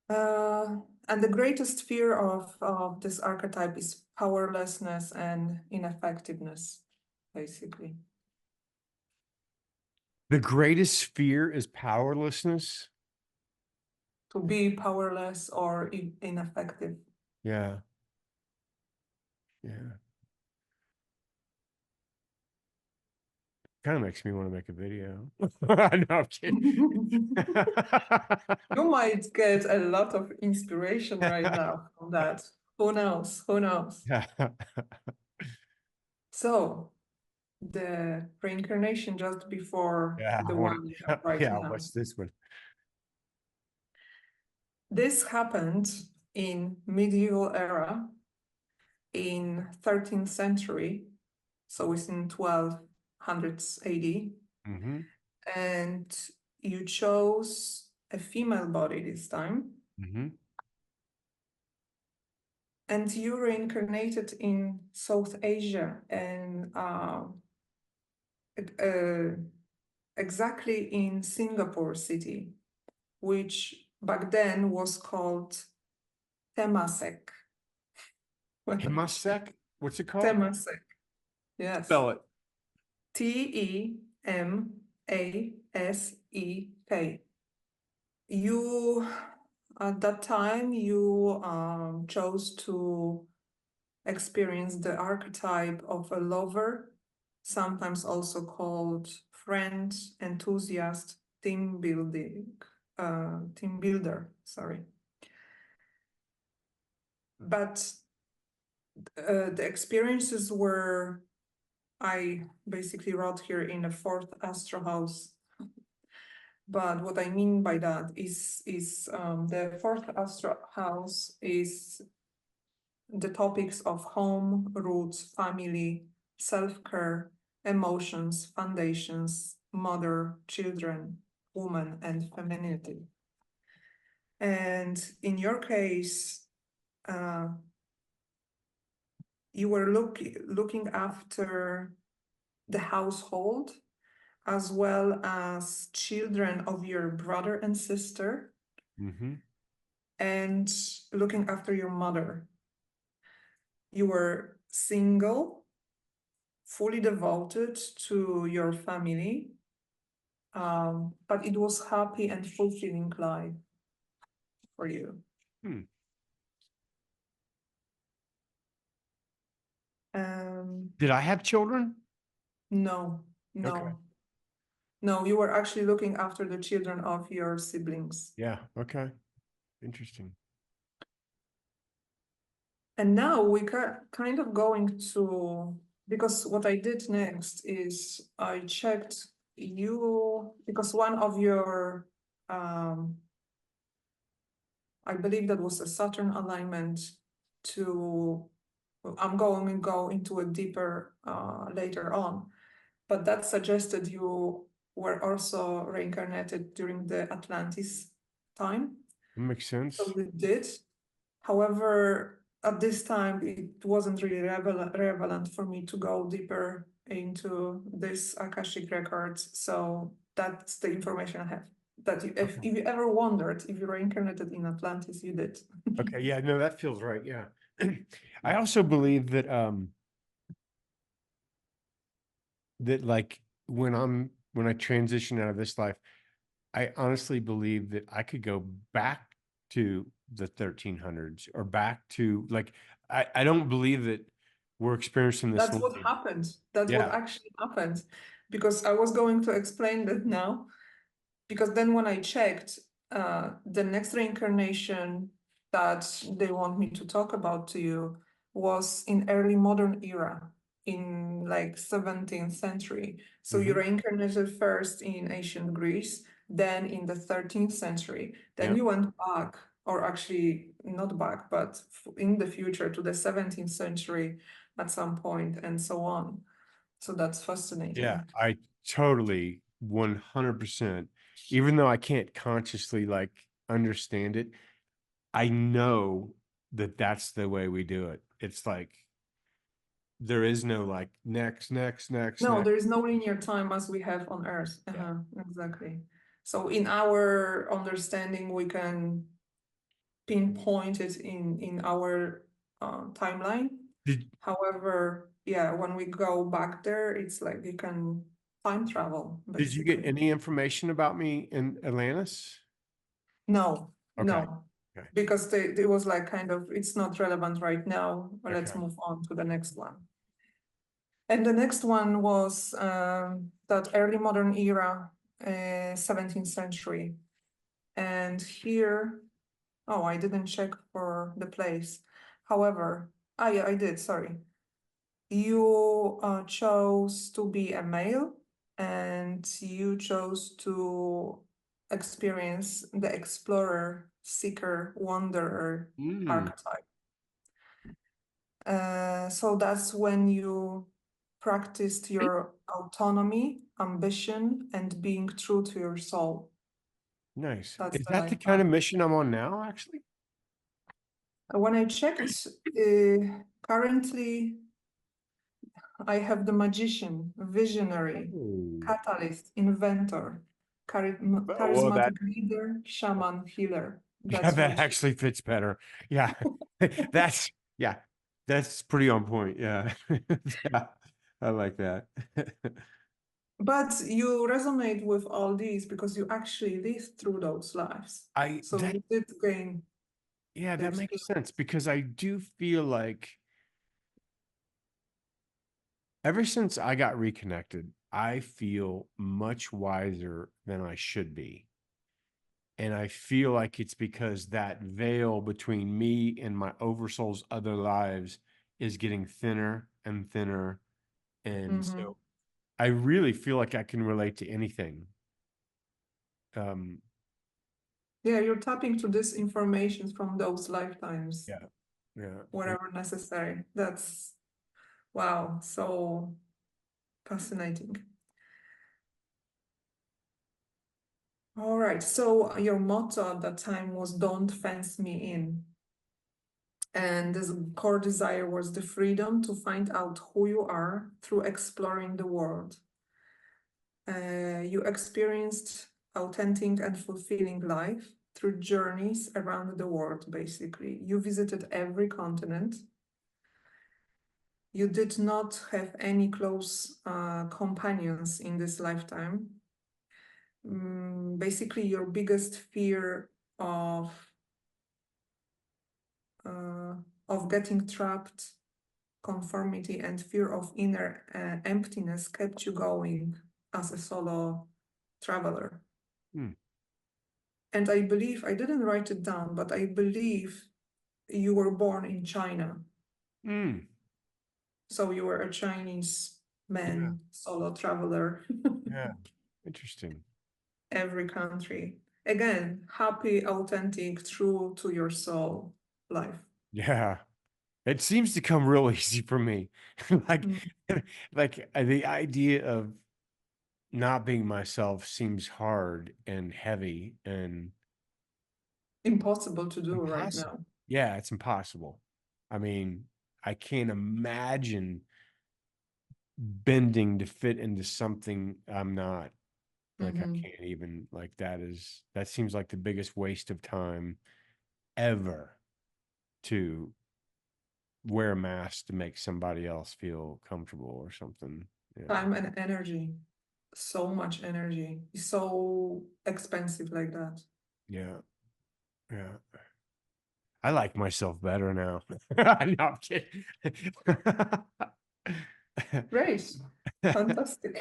And the greatest fear of this archetype is powerlessness and ineffectiveness, basically. The greatest fear is powerlessness. To be powerless or ineffective. Yeah. Yeah. Kind of makes me want to make a video. No, I'm kidding. You might get a lot of inspiration right now from that. Who knows? Who knows? Yeah. So, the reincarnation just before Yeah. I the want one you have to. right Yeah. now. What's this one? This happened in medieval era in 13th century, so it's in 1200s AD, Mm-hmm. and you chose a female body this time, Mm-hmm. and you reincarnated in South Asia and exactly in Singapore city, which back then was called Temasek. Temasek? What's it called? Temasek, yes. Spell it. Temasek. You, at that time, you chose to experience the archetype of a lover, sometimes also called friend, enthusiast, team builder, sorry. But the experiences were, I basically wrote here in the fourth astral house. But what I mean by that is the fourth astral house is the topics of home, roots, family, self-care, emotions, foundations, mother, children, woman, and femininity. And in your case, you were looking after the household as well as children of your brother and sister. Mm-hmm. and looking after your mother. You were single, fully devoted to your family, but it was happy and fulfilling life for you. Hmm. Did I have children? No, Okay. no, no, you were actually looking after the children of your siblings. Yeah. Okay. Interesting. And now we kind of going to, because what I did next is I checked you, because one of your, I believe that was a Saturn alignment to, I'm going to go into a deeper later on, but that suggested you were also reincarnated during the Atlantis time. That makes sense. So you did. However, at this time, it wasn't really relevant for me to go deeper into this Akashic records. So that's the information I have. That if you ever wondered if you were incarnated in Atlantis, you did. Okay. Yeah. No, that feels right. Yeah. I also believe that like when I transition out of this life, I honestly believe that I could go back to the 1300s or back to like I don't believe that we're experiencing this That's what life. happened. That's what Yeah. actually happened. Because I was going to explain that now. Because then when I checked, the next reincarnation that they want me to talk about to you was in early modern era, in like 17th century. So you Mhm. reincarnated first in ancient Greece, then in the 13th century. Then Yeah. you went back, or actually not back, but in the future to the 17th century at some point, and so on. So that's Yeah. fascinating. I totally 100%, even though I can't consciously like understand it, I know that that's the way we do it. It's like there is no like next. No, there is no linear time as we have on Earth. Yeah. Exactly. So in our understanding, we can pinpoint it in our timeline. Did However, yeah, when we go back there, it's like you can time travel, Did you get basically. any information about me in Atlantis? No, Okay. no, Okay. because it was like kind of, it's not relevant right now. Let's Okay. move on to the next one. And the next one was that early modern era, 17th century. And here, oh, I didn't check for the place. However, yeah, I did, sorry. You chose to be a male and you chose to experience the explorer, seeker, wanderer Mm, archetype. So that's when you practiced your autonomy, ambition, and being true to your soul. nice. That's Is the that the life kind path. of mission I'm on now, actually? When I checked, currently I have the magician, visionary, Oh, catalyst, inventor, well, that charismatic leader, shaman, healer. yeah, That's that what. actually fits better. Yeah. That's yeah, that's pretty on point. Yeah. Yeah. I like that. But you resonate with all these because you actually lived through those lives. I So that you did gain Yeah, the that makes experience. sense because I do feel like ever since I got reconnected, I feel much wiser than I should be. And I feel like it's because that veil between me and my oversoul's other lives is getting thinner and thinner. And Mhm. so I really feel like I can relate to anything. Um, Yeah, you're tapping to this information from those lifetimes yeah, yeah. wherever necessary. That's wow, so fascinating. All right, so your motto at that time was "Don't fence me in." And this core desire was the freedom to find out who you are through exploring the world. You experienced authentic and fulfilling life through journeys around the world, basically. You visited every continent. You did not have any close companions in this lifetime. Basically, your biggest fear of getting trapped, conformity, and fear of inner emptiness kept you going as a solo traveler. Hmm. And I believe, I didn't write it down, but I believe you were born in China. Hmm. So you were a Chinese man, solo traveler, Yeah. Interesting. every country. Again, happy, authentic, true to your soul life. Yeah. It seems to come real easy for me. Like, Mm. like the idea of not being myself seems hard and heavy and Impossible to do right impossible. now. Yeah, it's impossible. I mean, I can't imagine bending to fit into something I'm not. Like I Mhm. can't even like that seems like the biggest waste of time ever to wear a mask to make somebody else feel comfortable or something. Yeah. Time and energy. So much energy. It's so expensive like that. Yeah. Yeah. I like myself better now. No, I'm kidding. Great. Fantastic.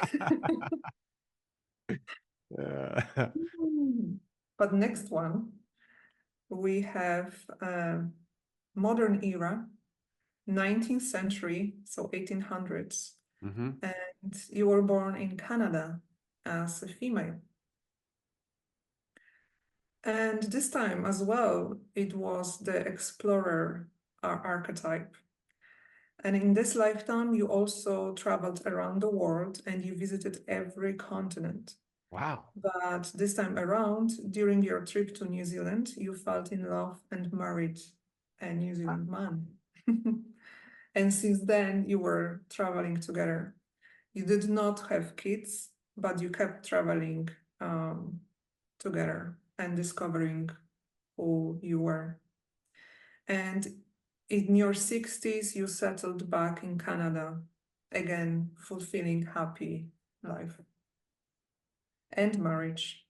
But next one, we have modern era, 19th century, so 1800s. hmm And you were born in Canada as a female. And this time as well, it was the explorer archetype. And in this lifetime, you also traveled around the world and you visited every continent. Wow. But this time around, during your trip to New Zealand, you fell in love and married a New Zealand man. And since then, you were traveling together. You did not have kids, but you kept traveling together and discovering who you were. And in your 60s, you settled back in Canada, again, fulfilling happy life and marriage.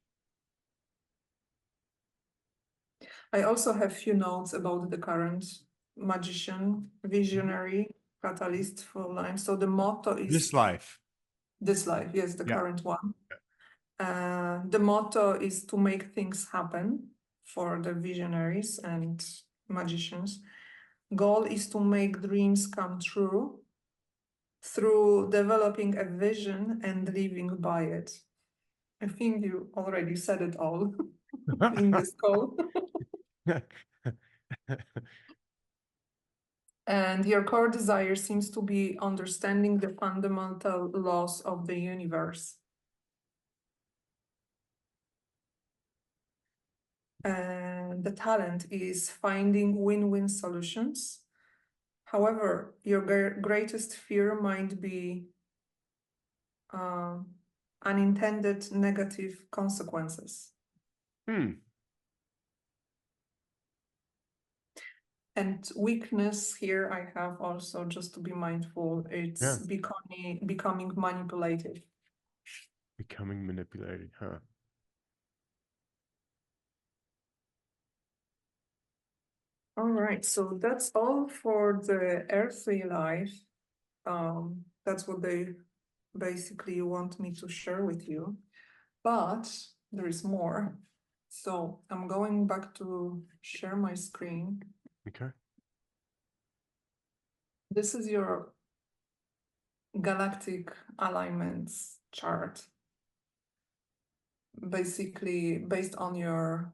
I also have few notes about the current magician, visionary, catalyst full line. So the motto This is life. this life, yes, the Yeah. current one. The motto is to make things happen for the visionaries and magicians. Goal is to make dreams come true through developing a vision and living by it. I think you already said it all in this call. And your core desire seems to be understanding the fundamental laws of the universe. And the talent is finding win-win solutions. However, your greatest fear might be unintended negative consequences. Hmm. And weakness here, I have also just to be mindful, it's Yeah. becoming manipulative. Becoming manipulated, huh? All right, so that's all for the earthly life. That's what they basically want me to share with you. But there is more. So I'm going back to share my screen. Okay. This is your galactic alignments chart. Basically, based on your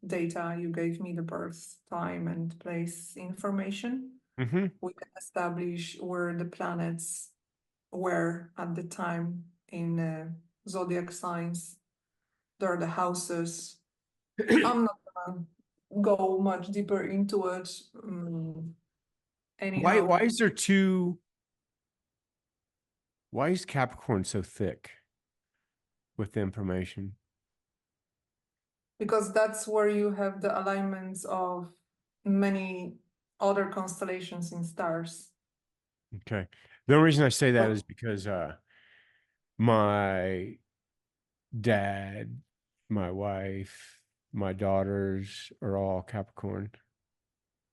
data, you gave me the birth time and place information. Mm-hmm. We can establish where the planets were at the time in zodiac signs. There are the houses. I'm not gonna go much deeper into it. Anyhow, Why is there why is Capricorn so thick with the information? because that's where you have the alignments of many other constellations in stars. Okay. The only reason I say that So is because my dad, my wife, my daughters are all Capricorn.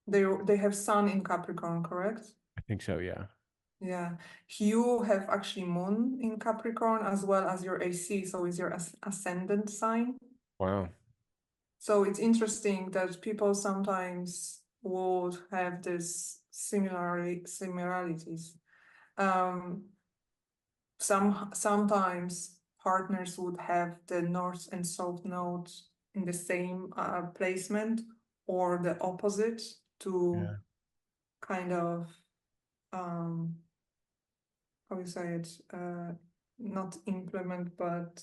they have Sun in Capricorn, correct? I think so, yeah. Yeah. You have actually Moon in Capricorn as well as your AC, so is your ascendant sign. Wow. So it's interesting that people sometimes would have this similarities. Um, sometimes partners would have the north and south node in the same placement or the opposite to Yeah. kind of how you say it, not implement, but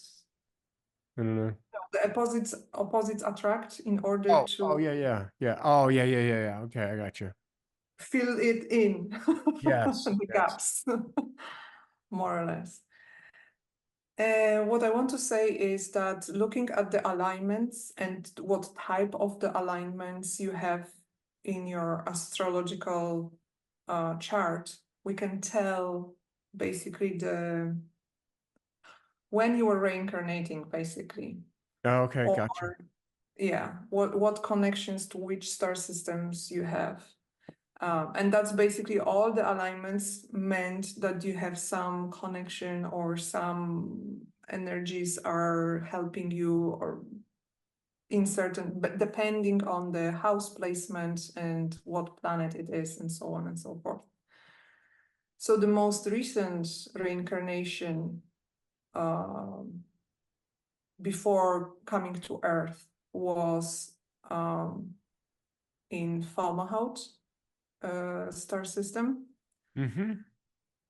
I don't know. the opposites attract in order Oh, to yeah, yeah. Yeah. Oh, yeah, yeah, yeah, yeah. Okay, I got you. fill it in, Yes. the Yes. gaps, more or less. What I want to say is that looking at the alignments and what type of the alignments you have in your astrological chart, we can tell basically the when you are reincarnating, basically, Oh, okay, or got you. yeah, what connections to which star systems you have. And that's basically all the alignments meant that you have some connection or some energies are helping you or in certain, but depending on the house placement and what planet it is and so on and so forth. So the most recent reincarnation before coming to Earth was in Falmahout star system. Mm-hmm.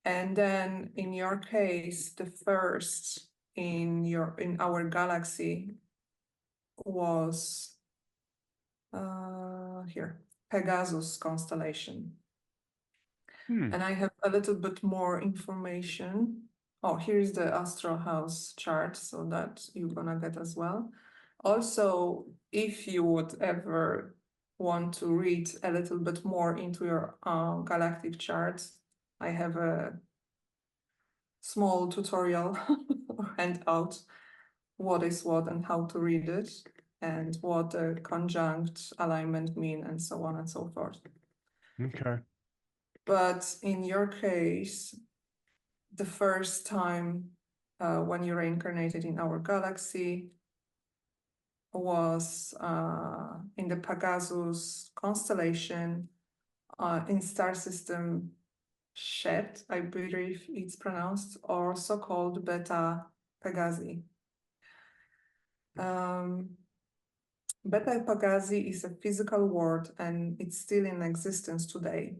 And then in your case, the first in our galaxy was here, Pegasus constellation. Hmm. And I have a little bit more information. Oh, here's the astral house chart, so that you're gonna get as well. Also, if you would ever want to read a little bit more into your galactic chart, I have a small tutorial or handout what is what and how to read it and what a conjunct alignment mean and so on and so forth. Okay. But in your case, the first time when you reincarnated in our galaxy was in the Pegasus constellation in star system Shet, I believe it's pronounced, or so-called Beta Pegasi. Beta Pegasi is a physical world and it's still in existence today.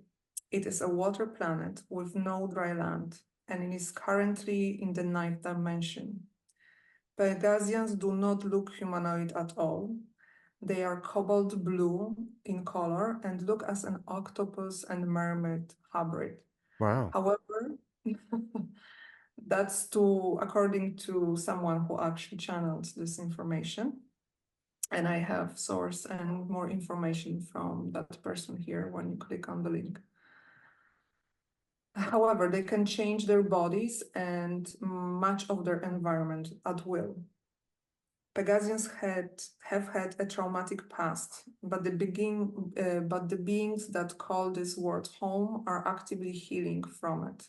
It is a water planet with no dry land and it is currently in the 9th dimension. Pegasians do not look humanoid at all. They are cobalt blue in color and look as an octopus and mermaid hybrid. Wow. However, that's according to someone who actually channeled this information. And I have source and more information from that person here when you click on the link. However, they can change their bodies and much of their environment at will. Pegasians have had a traumatic past, but the beings that call this world home are actively healing from it.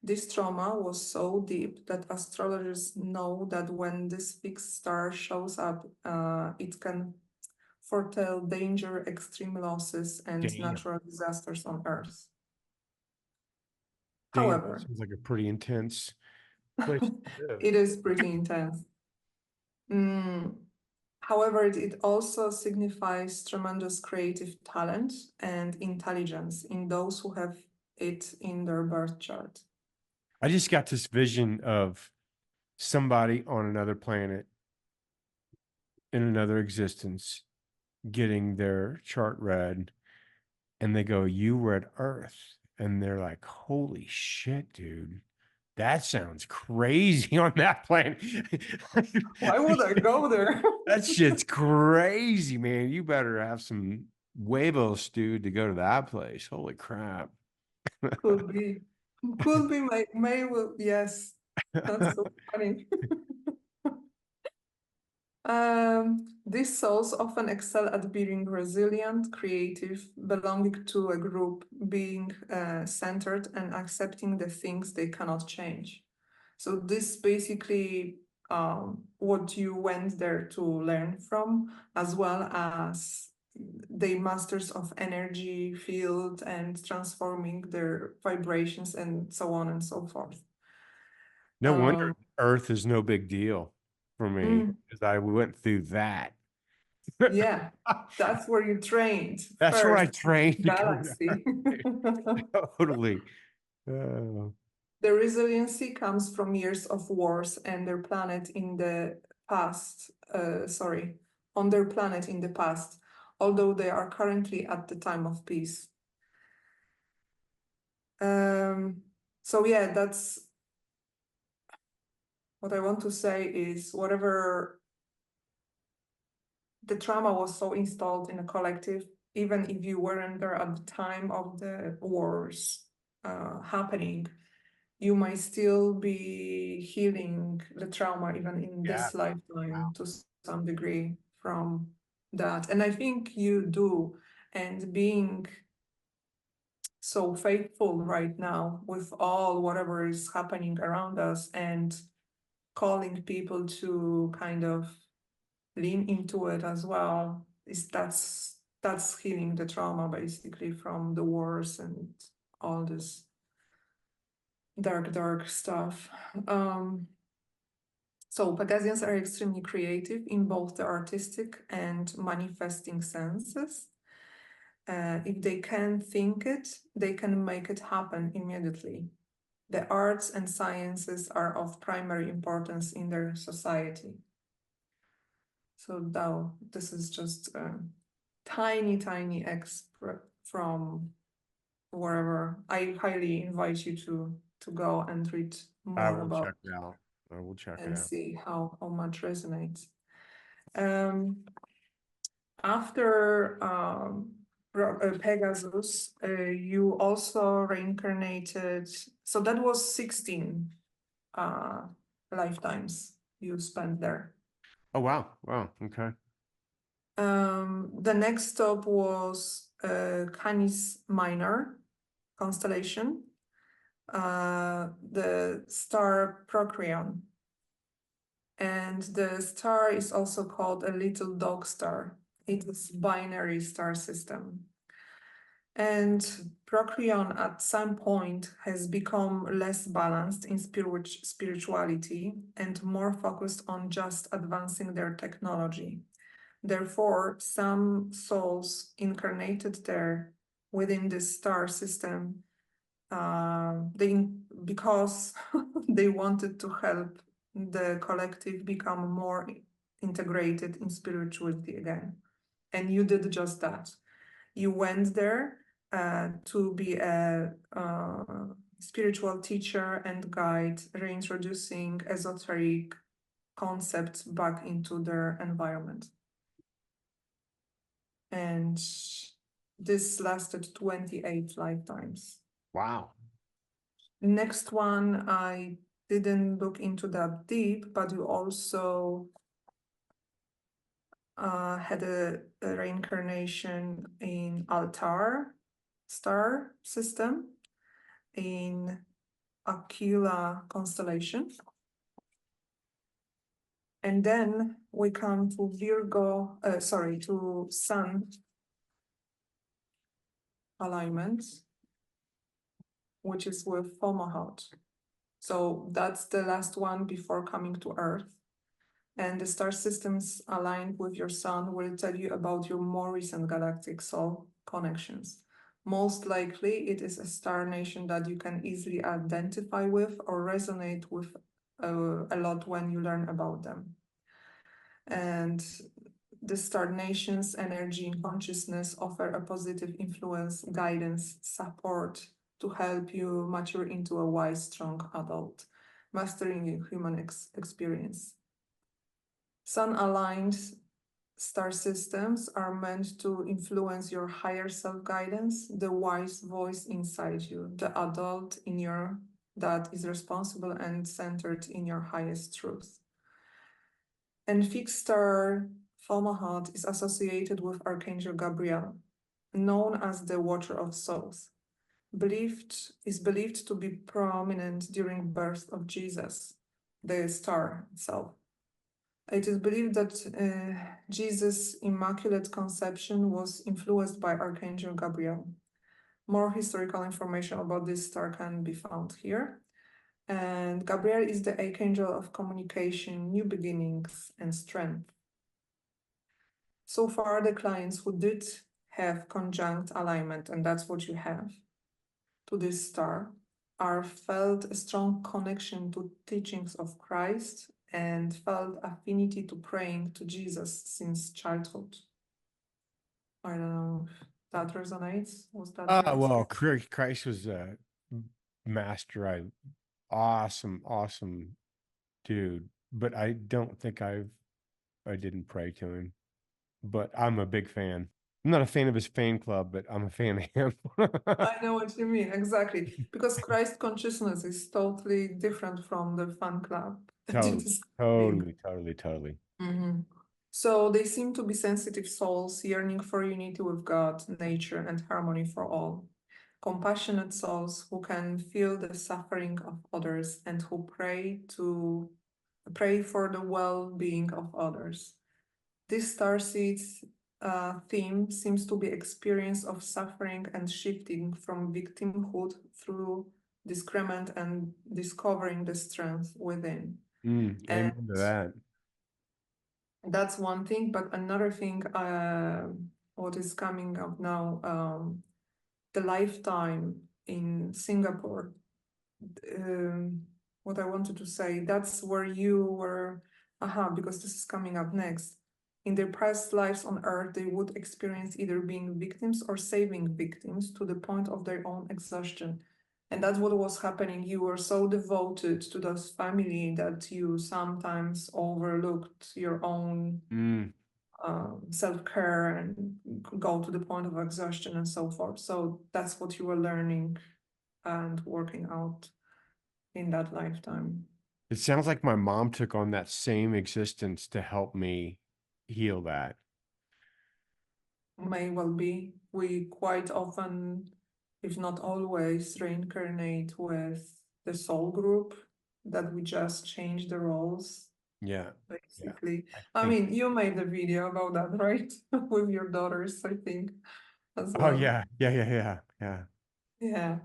This trauma was so deep that astrologers know that when this fixed star shows up, it can foretell danger, extreme losses, and Damn. natural disasters on Earth. Damn. That However, sounds like a pretty intense place to live. it is pretty intense. Mm, However, it also signifies tremendous creative talent and intelligence in those who have it in their birth chart. I just got this vision of somebody on another planet in another existence getting their chart read and they go, "You read Earth." And they're like, "Holy shit, dude. That sounds crazy on that planet. Why would I go there? That shit's crazy, man. You better have some huevo stewed to go to that place. Holy crap. Could be. Could be may will, yes. That's so funny. These souls often excel at being resilient, creative, belonging to a group, being centered, and accepting the things they cannot change. So this basically what you went there to learn from, as well as they masters of energy field and transforming their vibrations and so on and so forth. No wonder Earth is no big deal for me Mm, because I went through that. yeah, that's where you trained That's where I first, trained to go to galaxy. Earth. Totally. Oh, The resiliency comes from years of wars and their planet in the past, on their planet in the past, although they are currently at the time of peace. So yeah, that's what I want to say is whatever the trauma was so installed in a collective, even if you weren't there at the time of the wars happening, you might still be healing the trauma even in yeah. this lifetime to some degree from that. And I think you do. And being so faithful right now with all whatever is happening around us and calling people to kind of lean into it as well is that's healing the trauma basically from the wars and all this dark stuff. So Pegasians are extremely creative in both the artistic and manifesting senses. If they can think it, they can make it happen immediately. The arts and sciences are of primary importance in their society. So now this is just a tiny excerpt from wherever. I highly invite you to go and read I more will about check it out. I will check it and out. see how much resonates. After Pegasus, you also reincarnated. So that was 16 uh, lifetimes you spent there. Oh, wow. Wow. Okay. The next stop was Canis Minor constellation, the star Procyon. And the star is also called a little dog star. It is binary star system. And Procyon at some point has become less balanced in spirituality and more focused on just advancing their technology. Therefore, some souls incarnated there within this star system, because they wanted to help the collective become more integrated in spirituality again. And you did just that. You went there to be a spiritual teacher and guide, reintroducing esoteric concepts back into their environment. And this lasted 28 lifetimes. Wow. Next one, I didn't look into that deep, but you also had a reincarnation in Altar star system in Aquila constellation. And then we come to to Sun alignment, which is with Fomalhaut. So that's the last one before coming to Earth. And the star systems aligned with your sun will tell you about your more recent galactic soul connections. Most likely, it is a star nation that you can easily identify with or resonate with a lot when you learn about them. And the star nation's energy and consciousness offer a positive influence, guidance, support to help you mature into a wise, strong adult, mastering human experience. Sun-aligned star systems are meant to influence your higher self-guidance, the wise voice inside you, the adult in your that is responsible and centered in your highest truth. And fixed star Fomalhaut is associated with Archangel Gabriel, known as the Watcher of Souls. Believed to be prominent during birth of Jesus, the star itself. It is believed that Jesus' Immaculate Conception was influenced by Archangel Gabriel. More historical information about this star can be found here. And Gabriel is the archangel of communication, new beginnings, and strength. So far, the clients who did have conjunct alignment, and that's what you have, to this star, are felt a strong connection to teachings of Christ and felt affinity to praying to Jesus since childhood. I don't know if that resonates. Was that your Well, experience? Christ was a master. Awesome dude. But I don't think I didn't pray to him. But I'm a big fan. I'm not a fan of his fan club, but I'm a fan of him. I know what you mean, exactly. Because Christ consciousness is totally different from the fan club that you're Totally, describing. totally. Mhm. So they seem to be sensitive souls yearning for unity with God, nature, and harmony for all. Compassionate souls who can feel the suffering of others and who pray for the well-being of others. This starseed's theme seems to be experience of suffering and shifting from victimhood through discernment and discovering the strength within. And Amen to that. that's one thing, but another thing, what is coming up now, the lifetime in Singapore. What I wanted to say, that's where you were, because this is coming up next. In their past lives on Earth, they would experience either being victims or saving victims to the point of their own exhaustion. And that's what was happening. You were so devoted to this family that you sometimes overlooked your own Mm. self-care and go to the point of exhaustion and so forth. So that's what you were learning and working out in that lifetime. It sounds like my mom took on that same existence to help me heal that. May well be. We quite often, if not always, reincarnate with the soul group that we just change the roles, Yeah. Yeah. basically. I I think. mean, you made a video about that, right? With your daughters, I think, as Oh well. yeah. Yeah. Yeah.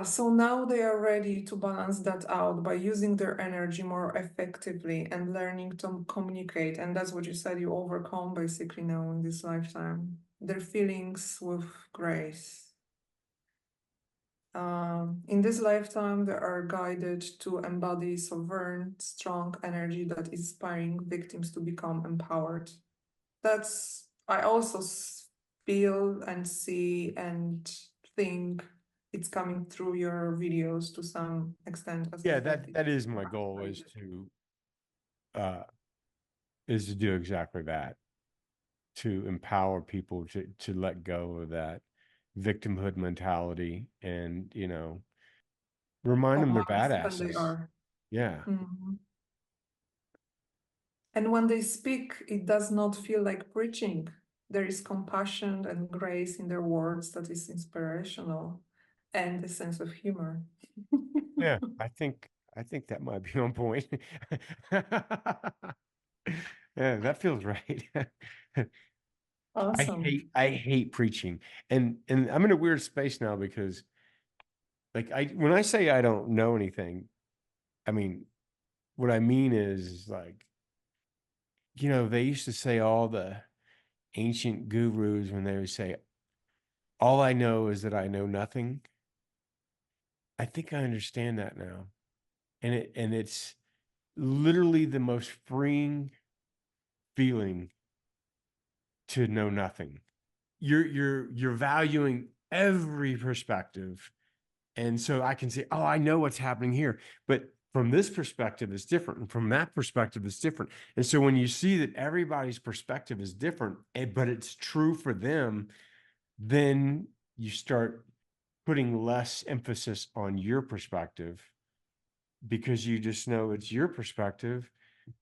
So now they are ready to balance that out by using their energy more effectively and learning to communicate. And that's what you said, you overcome basically now in this lifetime, their feelings with grace. In this lifetime, they are guided to embody sovereign, strong energy that is inspiring victims to become empowered. I also feel and see and think it's coming through your videos to some extent as Yeah, if that that is my is goal guided. uh is to do exactly that, to empower people to let go of that victimhood mentality and, remind How them they're wise can they badasses. are. Yeah. Mhm. And when they speak, it does not feel like preaching. There is compassion and grace in their words that is inspirational and a sense of humor. Yeah. I think that might be on point. Yeah, that feels right. Awesome. I hate preaching. And I'm in a weird space now because like when I say I don't know anything, I mean what I mean is like, they used to say all the ancient gurus when they would say, all I know is that I know nothing. I think I understand that now. And it's literally the most freeing feeling to know nothing. You're valuing every perspective. And so I can say, oh, I know what's happening here. But from this perspective, it's different. And from that perspective, it's different. And so when you see that everybody's perspective is different, but it's true for them, then you start putting less emphasis on your perspective because you just know it's your perspective.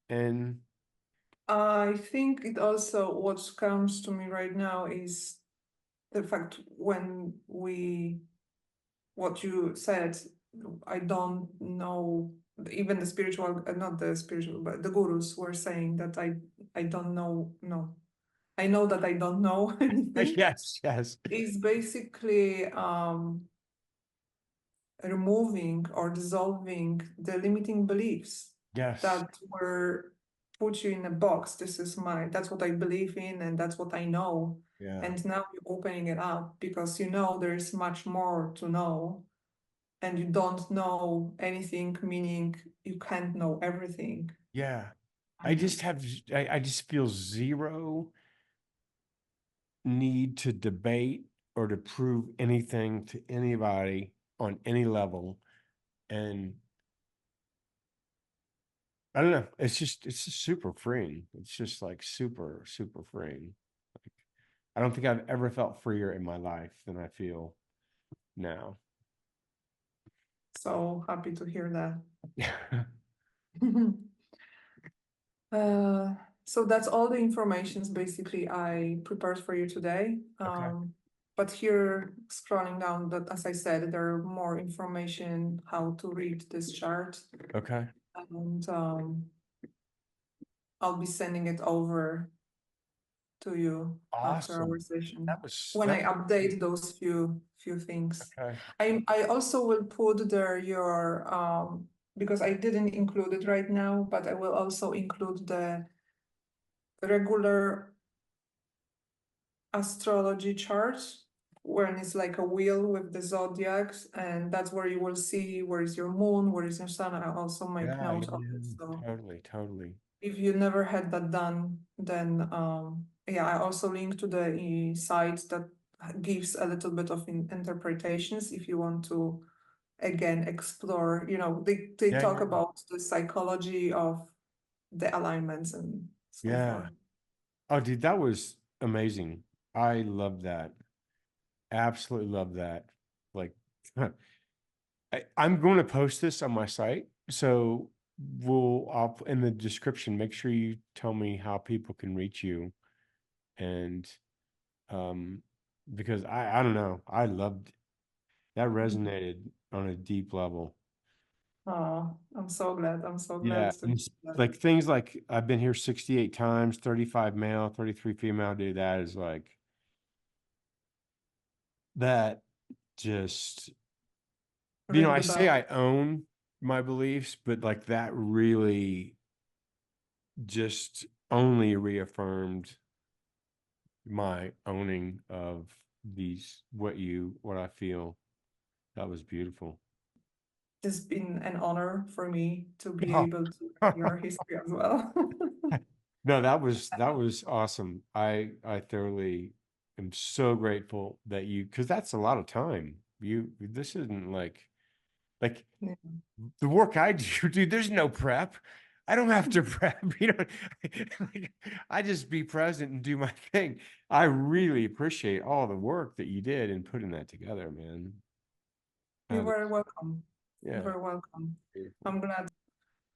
And I think it also, what comes to me right now is the fact what you said, I don't know, even the spiritual, not the spiritual, but the gurus were saying that I don't know, no, I know that I don't know anything. yes, Is basically removing or dissolving the limiting beliefs yes, that were put you in a box. That's what I believe in, and that's what I know. yeah, And now you're opening it up because you know there's much more to know, and you don't know anything, meaning you can't know everything. yeah. And I just feel zero need to debate or to prove anything to anybody on any level. And I don't know, it's just super freeing. It's just like super, super freeing. Like, I don't think I've ever felt freer in my life than I feel now. so happy to hear that. Uh, so that's all the informations basically I prepared for you today. Okay. But here, scrolling down, that as I said, there are more information how to read this chart, Okay. and I'll be sending it over to you after our Awesome. session when That I was update those few things. okay. I also will put there your because I didn't include it right now, but I will also include the regular astrology chart when it's like a wheel with the zodiacs, and that's where you will see where is your moon, where is your sun. I also make Yeah, note of yeah, it. So totally, totally. if you never had that done, then yeah, I also link to the site that gives a little bit of interpretations if you want to again explore. You know, they Yeah, talk yeah, about the psychology of the alignments and so yeah. forth. Oh, dude, that was amazing. I love that. Absolutely love that. Like, I'm going to post this on my site. So I'll in the description, make sure you tell me how people can reach you. And um, because I don't know, I loved that resonated on a deep level. Oh, I'm so glad. I'm so glad Yeah. to And hear it's that. like things like I've been here 68 times, 35 male, 33 female, dude. That is like that just Ring I the say bell. I own my beliefs, but like that really just only reaffirmed my owning of what I feel. That was beautiful. It's been an honor for me to be Oh. able to hear history as well. No, that was awesome. I thoroughly am so grateful that because that's a lot of time. This isn't like Yeah. the work I do, dude, there's no prep. I don't have to prep, like, I just be present and do my thing. I really appreciate all the work that you did in putting that together, man. You're Uh, very welcome. You're yeah, very welcome. beautiful. I'm glad.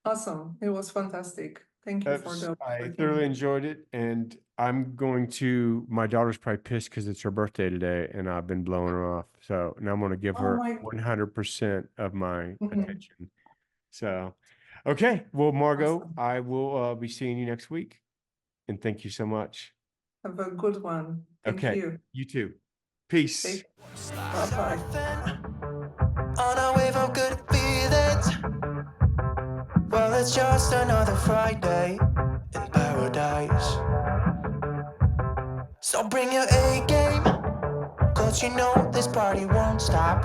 Awesome. It was fantastic. Thank you for the I opportunity. thoroughly enjoyed it, and I'm going to. My daughter's probably pissed because it's her birthday today, and I've been blowing her off. So now I'm going to give Oh her my. 100% of my Mhm. attention. So, okay. Well, Margot, Awesome. I will be seeing you next week. And thank you so much. Have a good one. Thank Okay. you. You too. Peace. Take. Bye bye. On a wave of good feelings. Well, it's just another Friday in paradise. So bring your A game, cause you know this party won't stop.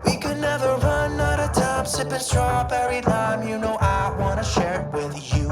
We could never run out of time, sipping strawberry lime. You know I wanna share it with you.